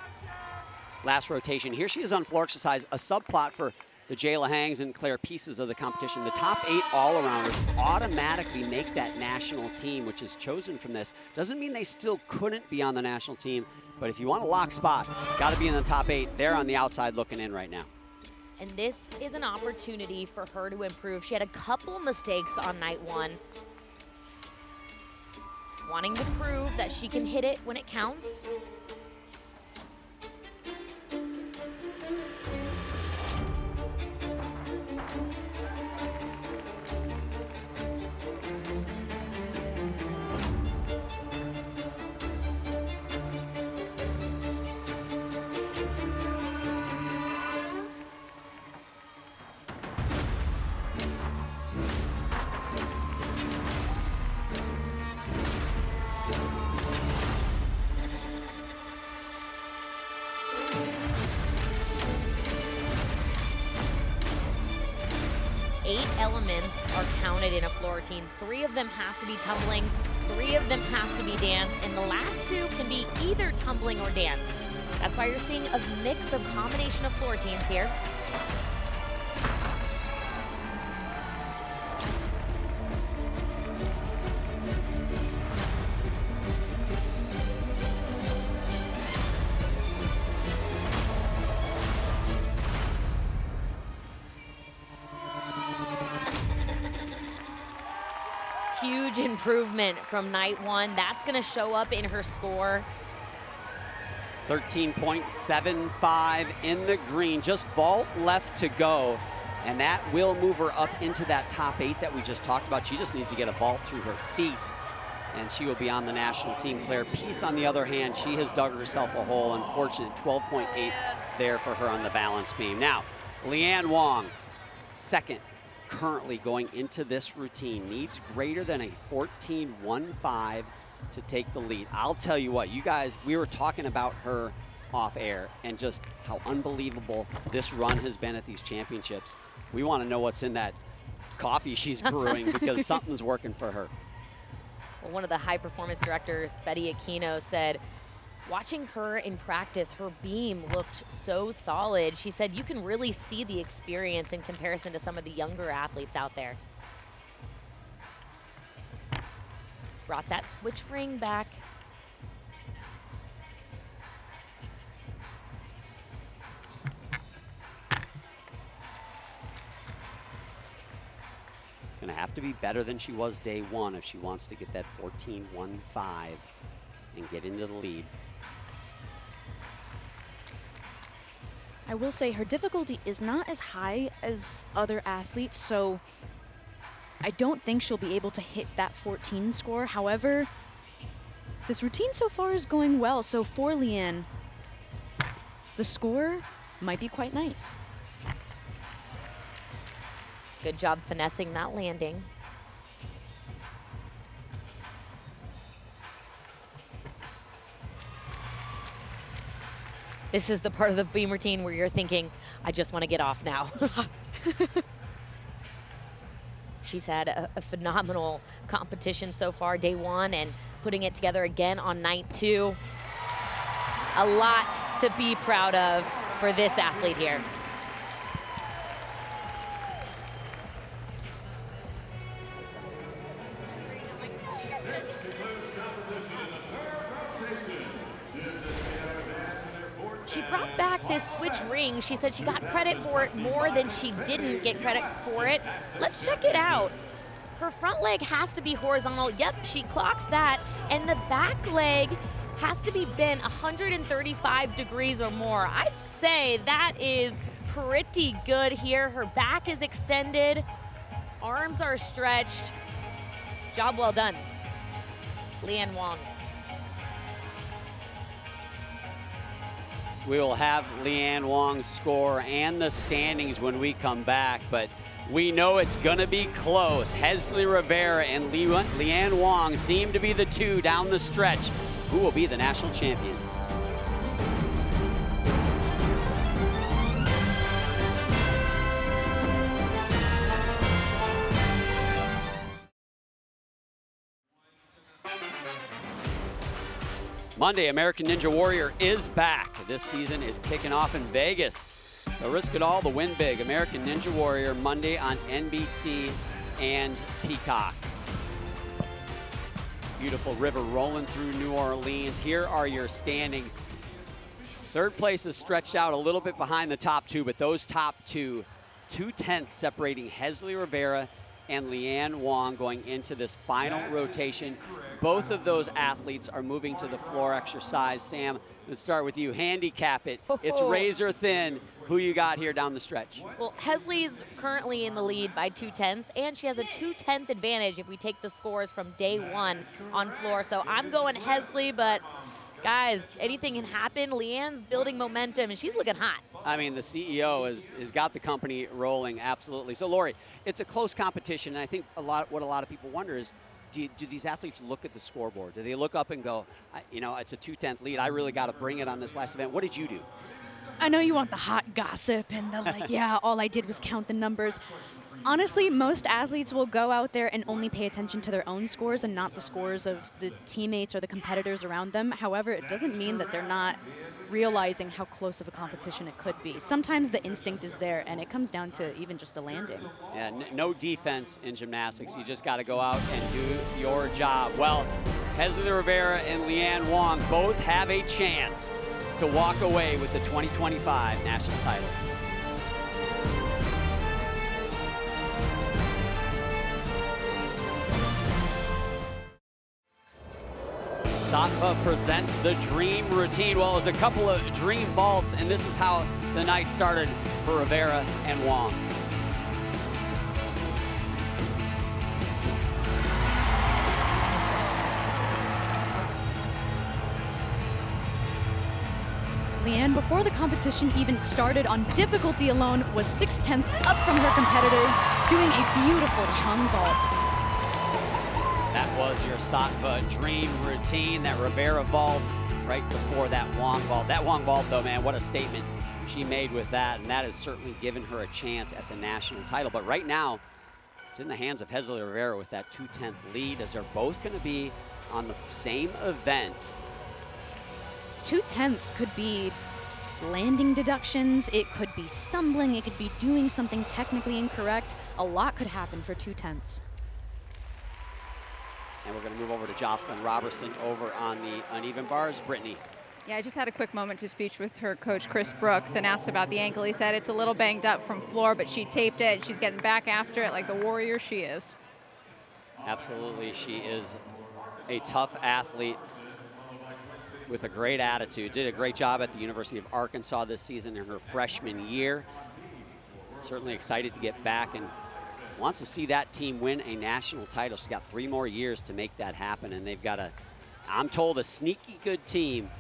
last rotation. Here she is on floor exercise, a subplot for the Jayla Hangs and Claire pieces of the competition. The top 8 all-arounders automatically make that national team, which is chosen from this. Doesn't mean they still couldn't be on the national team, but if you want a lock spot, got to be in the top 8. They're on the outside looking in right now. And this is an opportunity for her to improve. She had a couple mistakes on night 1. Wanting to prove that she can hit it when it counts. Elements are counted in a floor routine. 3 of them have to be tumbling, 3 of them have to be dance, and the last 2 can be either tumbling or dance. That's why you're seeing a mix of combination of floor routines here. Huge improvement from night 1. That's going to show up in her score. 13.75 in the green. Just vault left to go. And that will move her up into that top 8 that we just talked about. She just needs to get a vault through her feet, and she will be on the national team. Claire Peace, on the other hand, she has dug herself a hole. Unfortunate 12.8 there for her on the balance beam. Now, Leanne Wong, second. Currently going into this routine, needs greater than a 14.15 to take the lead. I'll tell you what, you guys, we were talking about her off air and just how unbelievable this run has been at these championships. We want to know what's in that coffee she's brewing because something's working for her. Well, one of the high performance directors, Betty Aquino, said, watching her in practice, her beam looked so solid. She said you can really see the experience in comparison to some of the younger athletes out there. Brought that switch ring back. Gonna have to be better than she was day 1 if she wants to get that 14.15 and get into the lead. I will say her difficulty is not as high as other athletes, so I don't think she'll be able to hit that 14 score. However, this routine so far is going well, so for Leanne, the score might be quite nice. Good job finessing that landing. This is the part of the beam routine where you're thinking, I just want to get off now. She's had a phenomenal competition so far, day one, and putting it together again on night two. A lot to be proud of for this athlete here. She brought back this switch ring. She said she got credit for it more than she didn't get credit for it. Let's check it out. Her front leg has to be horizontal. Yep, she clocks that. And the back leg has to be bent 135 degrees or more. I'd say that is pretty good here. Her back is extended. Arms are stretched. Job well done. Leanne Wong. We will have Leanne Wong's score and the standings when we come back, but we know it's gonna be close. Hezley Rivera and Leanne Wong seem to be the two down the stretch. Who will be the national champion? Monday, American Ninja Warrior is back. This season is kicking off in Vegas. The risk it all, the win big. American Ninja Warrior Monday on NBC and Peacock. Beautiful river rolling through New Orleans. Here are your standings. Third place is stretched out a little bit behind the top two, but those top two, 2/10 separating Hezley Rivera and Leanne Wong going into this final rotation. Both of those athletes are moving to the floor exercise. Sam, let's start with you. Handicap it. It's razor thin. Who you got here down the stretch? Well, Hesley's currently in the lead by 2/10, and she has a 2/10 advantage if we take the scores from day one on floor. So I'm going Hesley, but guys, anything can happen. Leanne's building momentum, and she's looking hot. I mean, the CEO has got the company rolling, absolutely. So, Lori, it's a close competition, and I think what a lot of people wonder is, do these athletes look at the scoreboard? Do they look up and go, you know, it's a 2/10 lead. I really got to bring it on this last event. What did you do? I know you want the hot gossip and the like, yeah, all I did was count the numbers. Honestly, most athletes will go out there and only pay attention to their own scores and not the scores of the teammates or the competitors around them. However, it doesn't mean that they're not realizing how close of a competition it could be. Sometimes the instinct is there, and it comes down to even just the landing. Yeah, no defense in gymnastics. You just got to go out and do your job. Well, Hezley Rivera and Leanne Wong both have a chance to walk away with the 2025 national title. Satva presents the dream routine. Well, there's a couple of dream vaults, and this is how the night started for Rivera and Wong. Leanne, before the competition even started on difficulty alone, was 6/10 up from her competitors, doing a beautiful chung vault. That was your Satva dream routine, that Rivera vault right before that Wong vault. That Wong vault, though, man, what a statement she made with that, and that has certainly given her a chance at the national title. But right now, it's in the hands of Hezley Rivera with that 2/10 lead, as they're both going to be on the same event. 2/10 could be landing deductions, it could be stumbling, it could be doing something technically incorrect. A lot could happen for 2/10. And we're going to move over to Jocelyn Robertson over on the uneven bars. Brittany. Yeah, I just had a quick moment to speak with her coach, Chris Brooks, and asked about the ankle. He said it's a little banged up from floor, but she taped it, and she's getting back after it like the warrior she is. Absolutely, she is a tough athlete with a great attitude. Did a great job at the University of Arkansas this season in her freshman year. Certainly excited to get back and wants to see that team win a national title. She's got 3 more years to make that happen, and they've got I'm told, a sneaky good team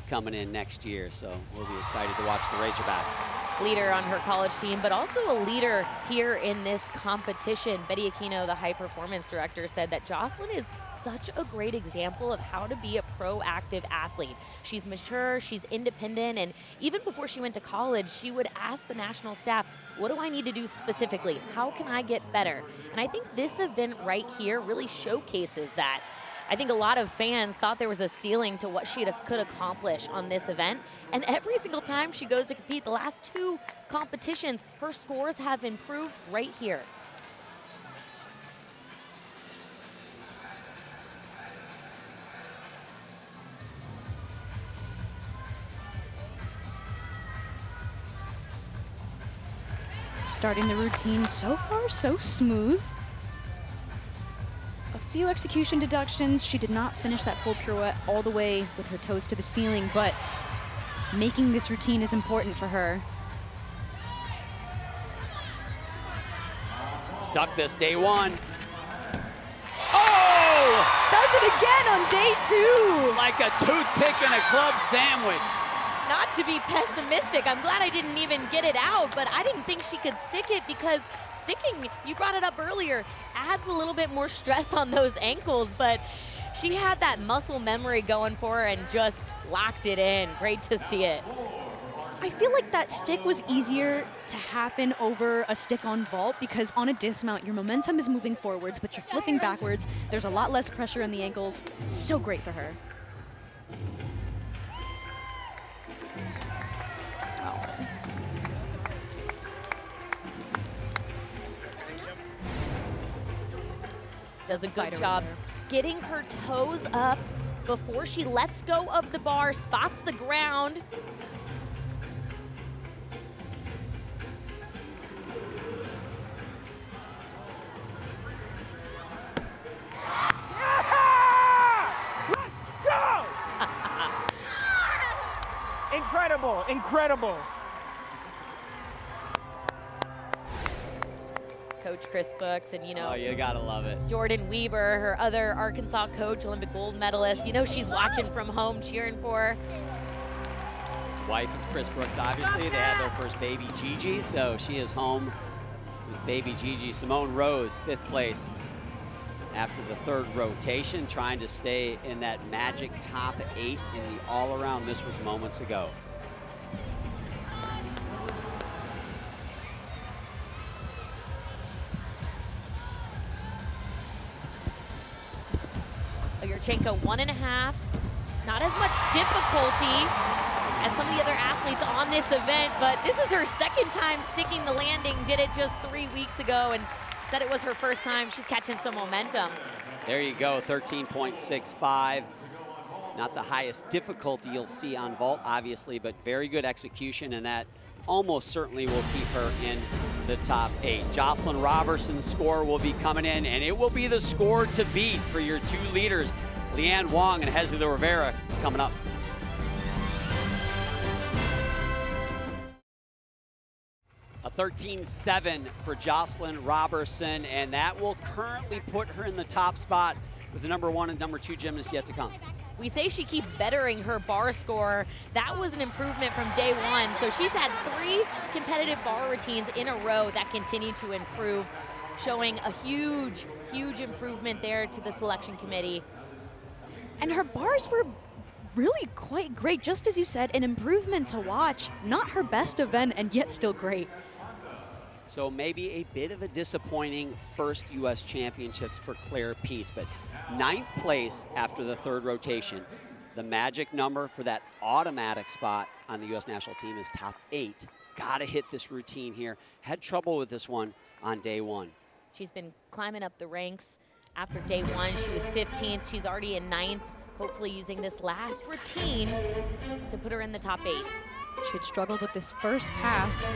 coming in next year. So we'll be excited to watch the Razorbacks. Leader on her college team, but also a leader here in this competition. Betty Aquino, the high performance director, said that Jocelyn is such a great example of how to be a proactive athlete. She's mature, she's independent, and even before she went to college, she would ask the national staff, what do I need to do specifically? How can I get better? And I think this event right here really showcases that. I think a lot of fans thought there was a ceiling to what she could accomplish on this event. And every single time she goes to compete, the last 2 competitions, her scores have improved right here. Starting the routine so far, so smooth. A few execution deductions. She did not finish that full pirouette all the way with her toes to the ceiling, but making this routine is important for her. Stuck this day 1. Oh! Does it again on day 2! Like a toothpick in a club sandwich. Not to be pessimistic, I'm glad I didn't even get it out, but I didn't think she could stick it because sticking, you brought it up earlier, adds a little bit more stress on those ankles, but she had that muscle memory going for her and just locked it in. Great to see it. I feel like that stick was easier to happen over a stick on vault because on a dismount, your momentum is moving forwards, but you're flipping backwards. There's a lot less pressure on the ankles. So great for her. Does a good job getting her toes up before she lets go of the bar, spots the ground. Incredible, incredible. Coach Chris Brooks and, you know, Oh, you gotta love it. Jordan Weber, her other Arkansas coach, Olympic gold medalist. You know she's watching from home, cheering for her. Wife of Chris Brooks, obviously. They had their first baby, Gigi, so she is home with baby Gigi. Simone Rose, 5th place after the 3rd rotation, trying to stay in that magic top 8 in the all-around. This was moments ago. Yurchenko 1.5. Not as much difficulty as some of the other athletes on this event, but this is her 2nd time sticking the landing. Did it just 3 weeks ago and said it was her first time. She's catching some momentum. There you go, 13.65. Not the highest difficulty you'll see on vault, obviously, but very good execution, and that almost certainly will keep her in the top 8. Jocelyn Robertson's score will be coming in, and it will be the score to beat for your 2 leaders, Leanne Wong and Hezley Rivera, coming up. A 13.7 for Jocelyn Robertson, and that will currently put her in the top spot with the number 1 and number 2 gymnasts yet to come. We say she keeps bettering her bar score. That was an improvement from day 1. So she's had 3 competitive bar routines in a row that continue to improve, showing a huge, huge improvement there to the selection committee. And her bars were really quite great. Just as you said, an improvement to watch. Not her best event, and yet still great. So maybe a bit of a disappointing first U.S. championships for Claire Peace, but 9th place after the 3rd rotation. The magic number for that automatic spot on the U.S. national team is top 8. Gotta hit this routine here. Had trouble with this one on day 1. She's been climbing up the ranks. After day 1, she was 15th. She's already in 9th, hopefully using this last routine to put her in the top 8. She had struggled with this first pass.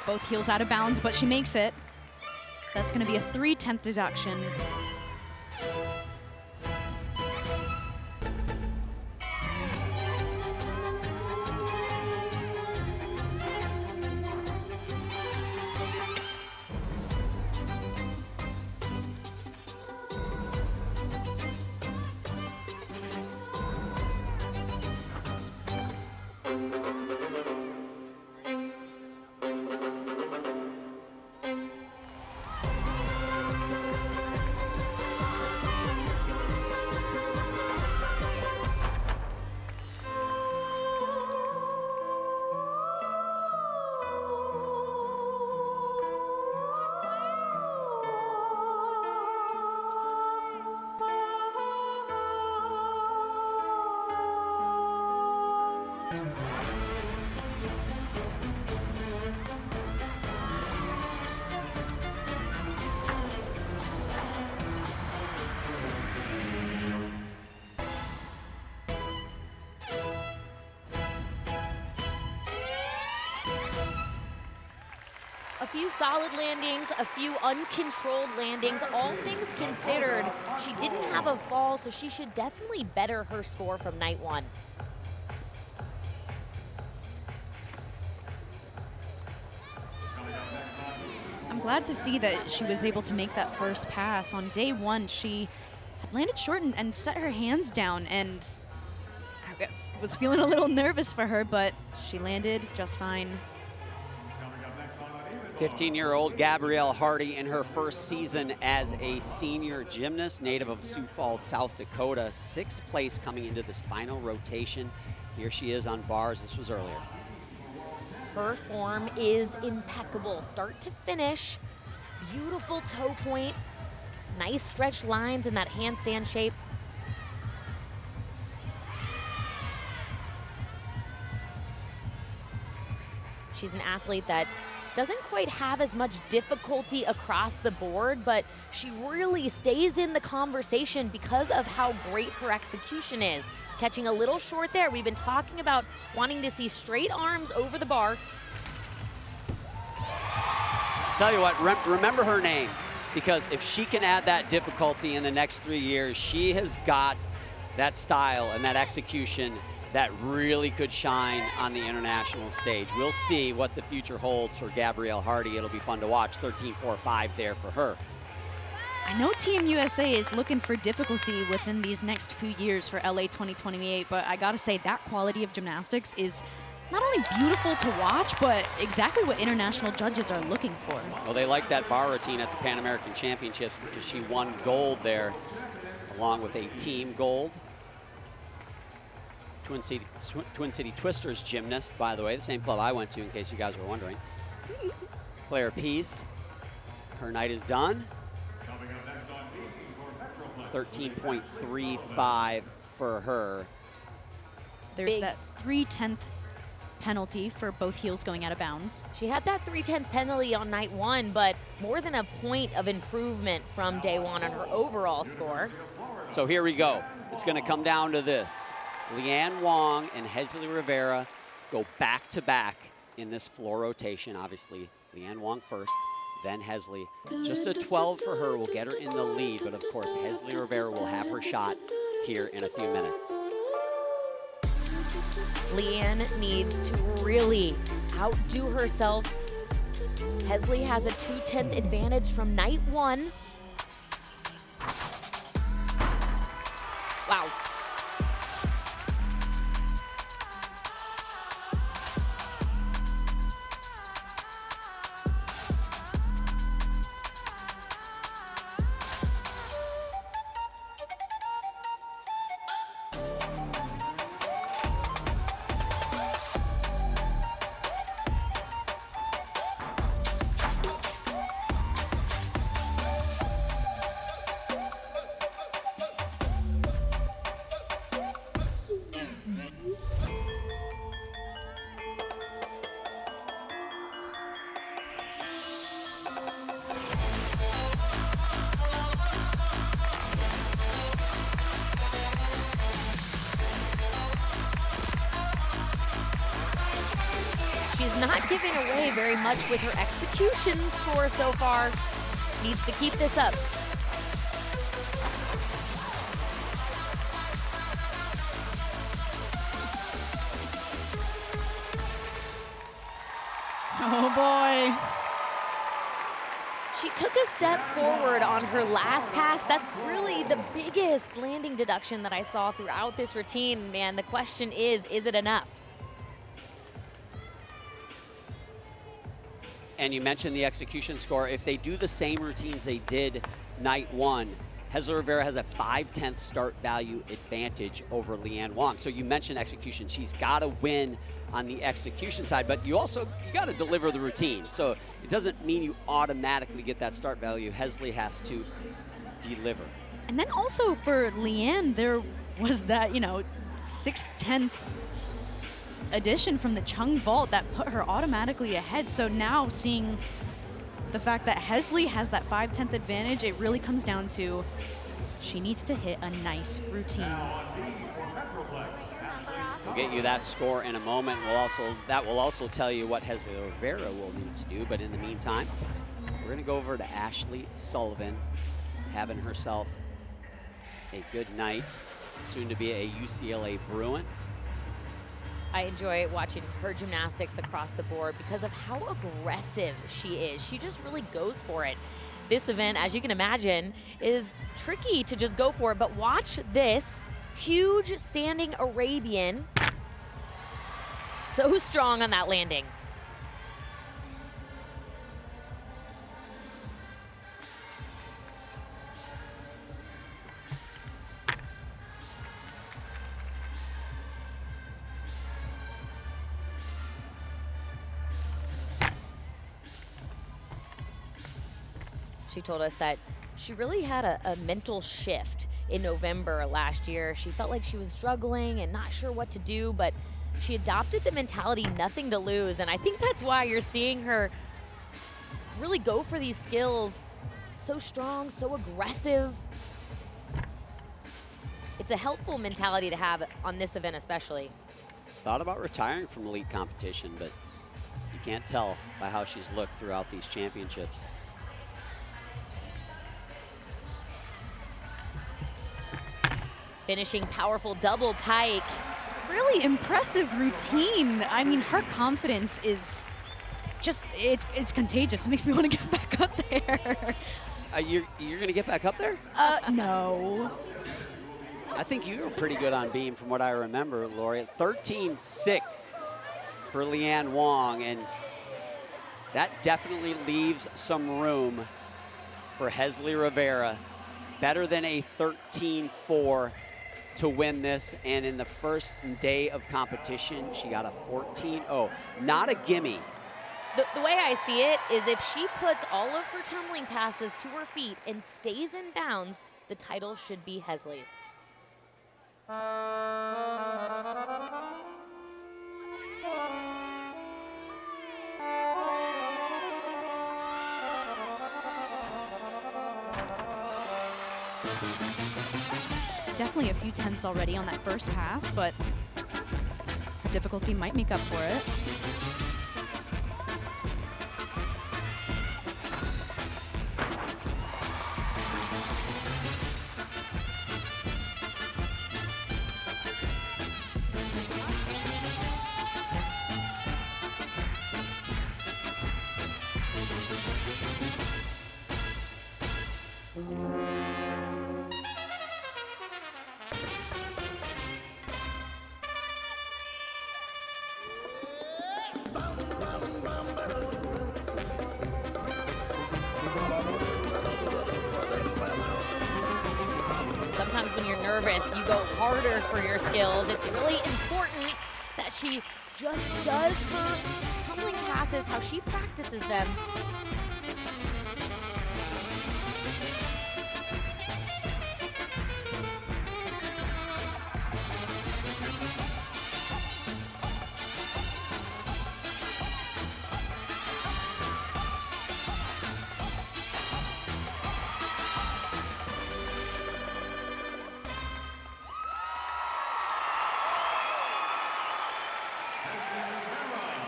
Both heels out of bounds, but she makes it. That's going to be a 3/10 deduction. A few solid landings, a few uncontrolled landings, all things considered. She didn't have a fall, so she should definitely better her score from night one. I'm glad to see that she was able to make that first pass. On day one, she landed short and set her hands down, and I was feeling a little nervous for her, but she landed just fine. 15-year-old Gabrielle Hardy in her first season as a senior gymnast, native of Sioux Falls, South Dakota. 6th place coming into this final rotation. Here she is on bars. This was earlier. Her form is impeccable, start to finish. Beautiful toe point, nice stretched lines in that handstand shape. She's an athlete that doesn't quite have as much difficulty across the board, but she really stays in the conversation because of how great her execution is. Catching a little short there. We've been talking about wanting to see straight arms over the bar. Tell you what, remember her name, because if she can add that difficulty in the next 3 years, she has got that style and that execution that really could shine on the international stage. We'll see what the future holds for Gabrielle Hardy. It'll be fun to watch. 13.45 there for her. I know Team USA is looking for difficulty within these next few years for LA 2028, but I gotta say that quality of gymnastics is not only beautiful to watch, but exactly what international judges are looking for. Well, they like that bar routine at the Pan American Championships because she won gold there, along with a team gold. Twin City Twisters gymnast, by the way, the same club I went to, in case you guys were wondering. Claire Pease, her night is done. 13.35 for her. There's that 3/10 penalty for both heels going out of bounds. She had that 3/10 penalty on night one, but more than a point of improvement from day one on her overall score. So here we go. It's going to come down to this. Leanne Wong and Hezley Rivera go back-to-back in this floor rotation. Obviously, Leanne Wong first, then Hesley. Just a 12 for her will get her in the lead, but of course, Hezley Rivera will have her shot here in a few minutes. Leanne needs to really outdo herself. Hesley has a 2/10 advantage from night one. Wow. She's not giving away very much with her execution score so far. Needs to keep this up. Oh boy. She took a step forward on her last pass. That's really the biggest landing deduction that I saw throughout this routine, man. The question is it enough? And you mentioned the execution score. If they do the same routines they did night one, Hezley Rivera has a 5/10 start value advantage over Leanne Wong. So you mentioned execution. She's got to win on the execution side, but you got to deliver the routine. So it doesn't mean you automatically get that start value. Hesley has to deliver. And then also for Leanne, there was that, 6/10 addition from the Chung vault that put her automatically ahead. So now seeing the fact that Hesley has that 5/10 advantage, it really comes down to she needs to hit a nice routine. get you that score in a moment. That will also tell you what Hesley Rivera will need to do. But in the meantime, we're going to go over to Ashley Sullivan, having herself a good night, soon to be a UCLA Bruin. I enjoy watching her gymnastics across the board because of how aggressive she is. She just really goes for it. This event, as you can imagine, is tricky to just go for it, but watch this huge standing Arabian. So strong on that landing. She told us that she really had a mental shift in November last year. She felt like she was struggling and not sure what to do, but she adopted the mentality, nothing to lose. And I think that's why you're seeing her really go for these skills. So strong, so aggressive. It's a helpful mentality to have on this event especially. Thought about retiring from elite competition, but you can't tell by how she's looked throughout these championships. Finishing powerful double pike. Really impressive routine. I mean, her confidence is just, it's contagious. It makes me want to get back up there. You're going to get back up there? No. I think you were pretty good on beam from what I remember, Lori. 13.6 for Leanne Wong, and that definitely leaves some room for Hesley Rivera. Better than a 13.4 to win this, and in the first day of competition, she got a 14.0. Not a gimme. The way I see it is if she puts all of her tumbling passes to her feet and stays in bounds, the title should be Hesley's. Definitely a few tenths already on that first pass, but difficulty might make up for it. Sometimes when you're nervous, you go harder for your skills. It's really important that she just does her tumbling passes how she practices them.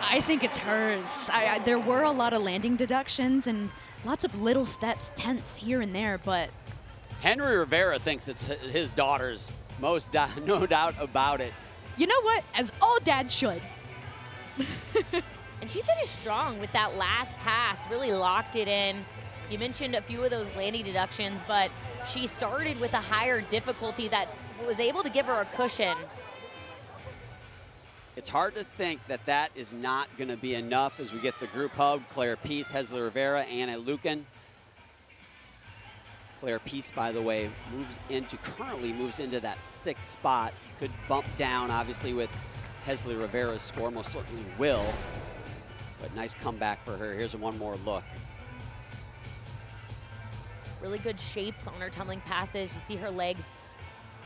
I think it's hers. There were a lot of landing deductions and lots of little steps, tenths here and there, but Henry Rivera thinks it's his daughter's, no doubt about it. you know what? As all dads should. And she finished strong with that last pass, really locked it in. You mentioned a few of those landing deductions, but she started with a higher difficulty that was able to give her a cushion. It's hard to think that that is not going to be enough as we get the group hug. Claire Peace, Hesley Rivera, Anna Lucan. Claire Peace, by the way, currently moves into that 6th spot. Could bump down, obviously, with Hesley Rivera's score. Most certainly will. But nice comeback for her. Here's one more look. Really good shapes on her tumbling passes. You see her legs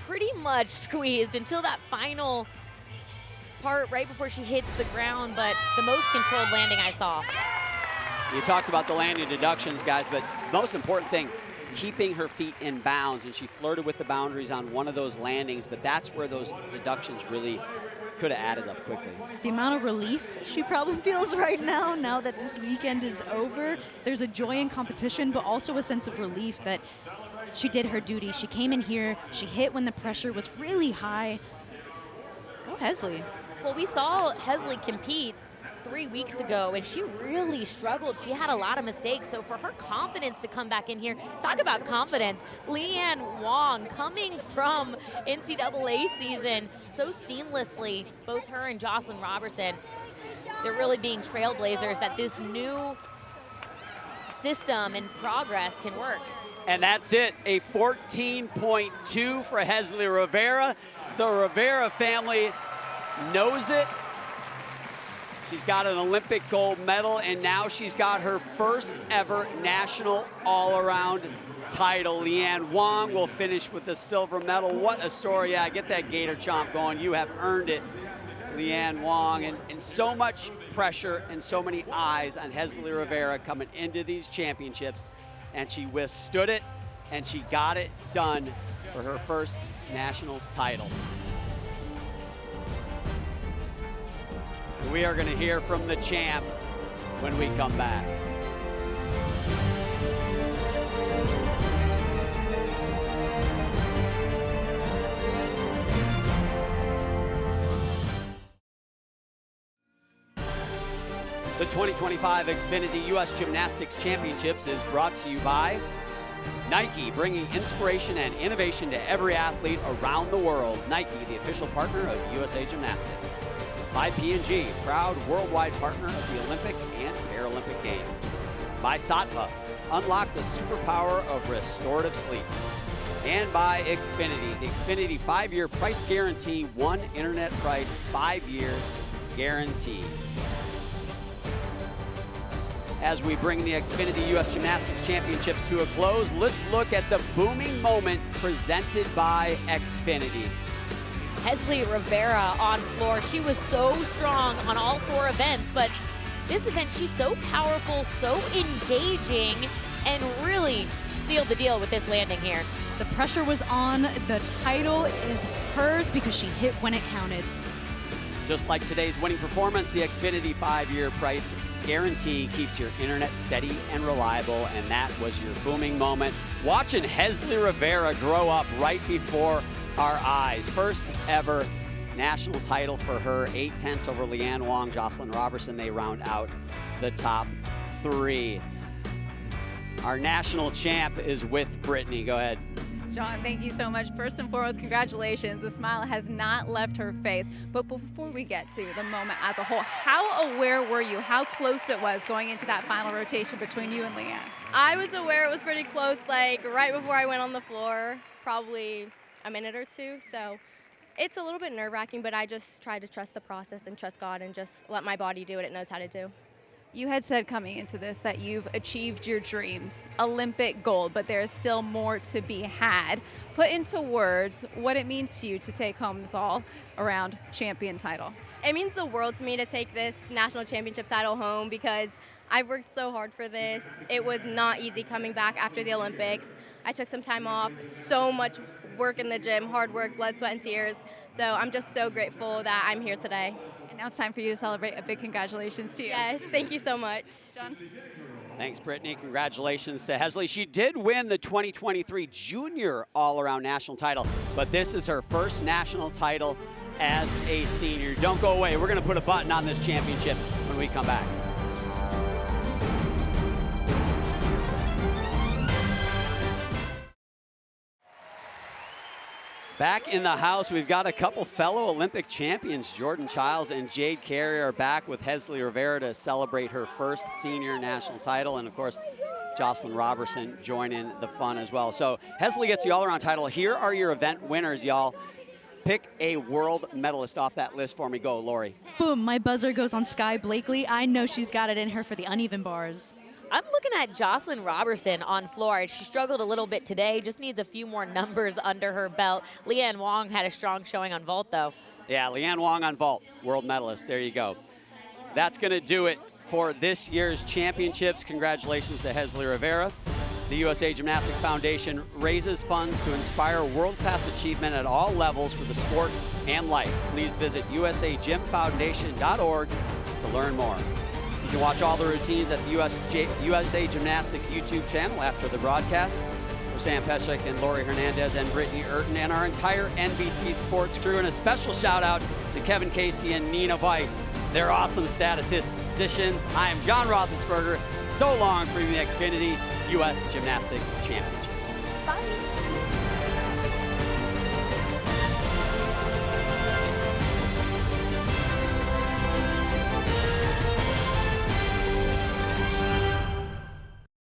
pretty much squeezed until that final part right before she hits the ground, but the most controlled landing I saw. You talked about the landing deductions, guys, but most important thing, keeping her feet in bounds, and she flirted with the boundaries on one of those landings, but that's where those deductions really could have added up quickly. The amount of relief she probably feels right now that this weekend is over. There's a joy in competition, but also a sense of relief that she did her duty. She came in here, she hit when the pressure was really high. Go Hesley. Well, we saw Hesley compete 3 weeks ago, and she really struggled. She had a lot of mistakes. So for her confidence to come back in here, talk about confidence. Leanne Wong coming from NCAA season so seamlessly, both her and Jocelyn Robertson, they're really being trailblazers that this new system and progress can work. And that's it, a 14.2 for Hezley Rivera. The Rivera family knows it. She's got an Olympic gold medal, and now she's got her first ever national all-around title. Leanne Wong will finish with the silver medal. What a story. Yeah, get that gator chomp going. You have earned it, Leanne Wong. And so much pressure and so many eyes on Hezley Rivera coming into these championships, and she withstood it, and she got it done for her first national title. We are going to hear from the champ when we come back. The 2025 Xfinity U.S. Gymnastics Championships is brought to you by Nike, bringing inspiration and innovation to every athlete around the world. Nike, the official partner of USA Gymnastics. By P&G, proud worldwide partner of the Olympic and Paralympic Games. By Sattva, unlock the superpower of restorative sleep. And by Xfinity, the Xfinity 5-year price guarantee, one internet price, 5-year guarantee. As we bring the Xfinity U.S. Gymnastics Championships to a close, let's look at the booming moment presented by Xfinity. Hezley Rivera on floor. She was so strong on all 4 events, but this event, she's so powerful, so engaging, and really sealed the deal with this landing here. The pressure was on. The title is hers because she hit when it counted. Just like today's winning performance, the Xfinity 5-year price guarantee keeps your internet steady and reliable, and that was your booming moment. Watching Hezley Rivera grow up right before our eyes. First ever national title for her, 8/10 over Leanne Wong, Jocelyn Robertson. They round out the top 3. Our national champ is with Brittany. Go ahead. John, thank you so much. First and foremost, congratulations. The smile has not left her face. But before we get to the moment as a whole, how aware were you how close it was going into that final rotation between you and Leanne? I was aware it was pretty close, like right before I went on the floor, probably a minute or 2. So it's a little bit nerve-wracking, but I just try to trust the process and trust God and just let my body do what it knows how to do. You had said coming into this that you've achieved your dreams, Olympic gold, but there's still more to be had. Put into words what it means to you to take home this all-around champion title. It means the world to me to take this national championship title home because I've worked so hard for this. It was not easy coming back after the Olympics. I took some time off, so much work in the gym, hard work, blood, sweat, and tears. So I'm just so grateful that I'm here today. And now it's time for you to celebrate. A big congratulations to you. Yes, thank you so much. John. Thanks, Brittany. Congratulations to Hesley. She did win the 2023 junior all-around national title, but this is her first national title as a senior. Don't go away. We're going to put a button on this championship when we come back. Back in the house, we've got a couple fellow Olympic champions. Jordan Childs and Jade Carey are back with Hezley Rivera to celebrate her first senior national title. And of course, Jocelyn Robertson joining the fun as well. So Hesley gets the all-around title. Here are your event winners, y'all. Pick a world medalist off that list for me. Go, Lori. Boom, my buzzer goes on Sky Blakely. I know she's got it in her for the uneven bars. I'm looking at Jocelyn Robertson on floor. She struggled a little bit today, just needs a few more numbers under her belt. Leanne Wong had a strong showing on vault, though. Yeah, Leanne Wong on vault, world medalist. There you go. That's going to do it for this year's championships. Congratulations to Hezley Rivera. The USA Gymnastics Foundation raises funds to inspire world-class achievement at all levels for the sport and life. Please visit usagymfoundation.org to learn more. You can watch all the routines at the USA Gymnastics YouTube channel after the broadcast. For Sam Peshek and Lori Hernandez and Brittany Urton and our entire NBC Sports crew, and a special shout out to Kevin Casey and Nina Weiss. They're awesome statisticians. I am John Roethlisberger. So long from the Xfinity US Gymnastics Championships. Bye.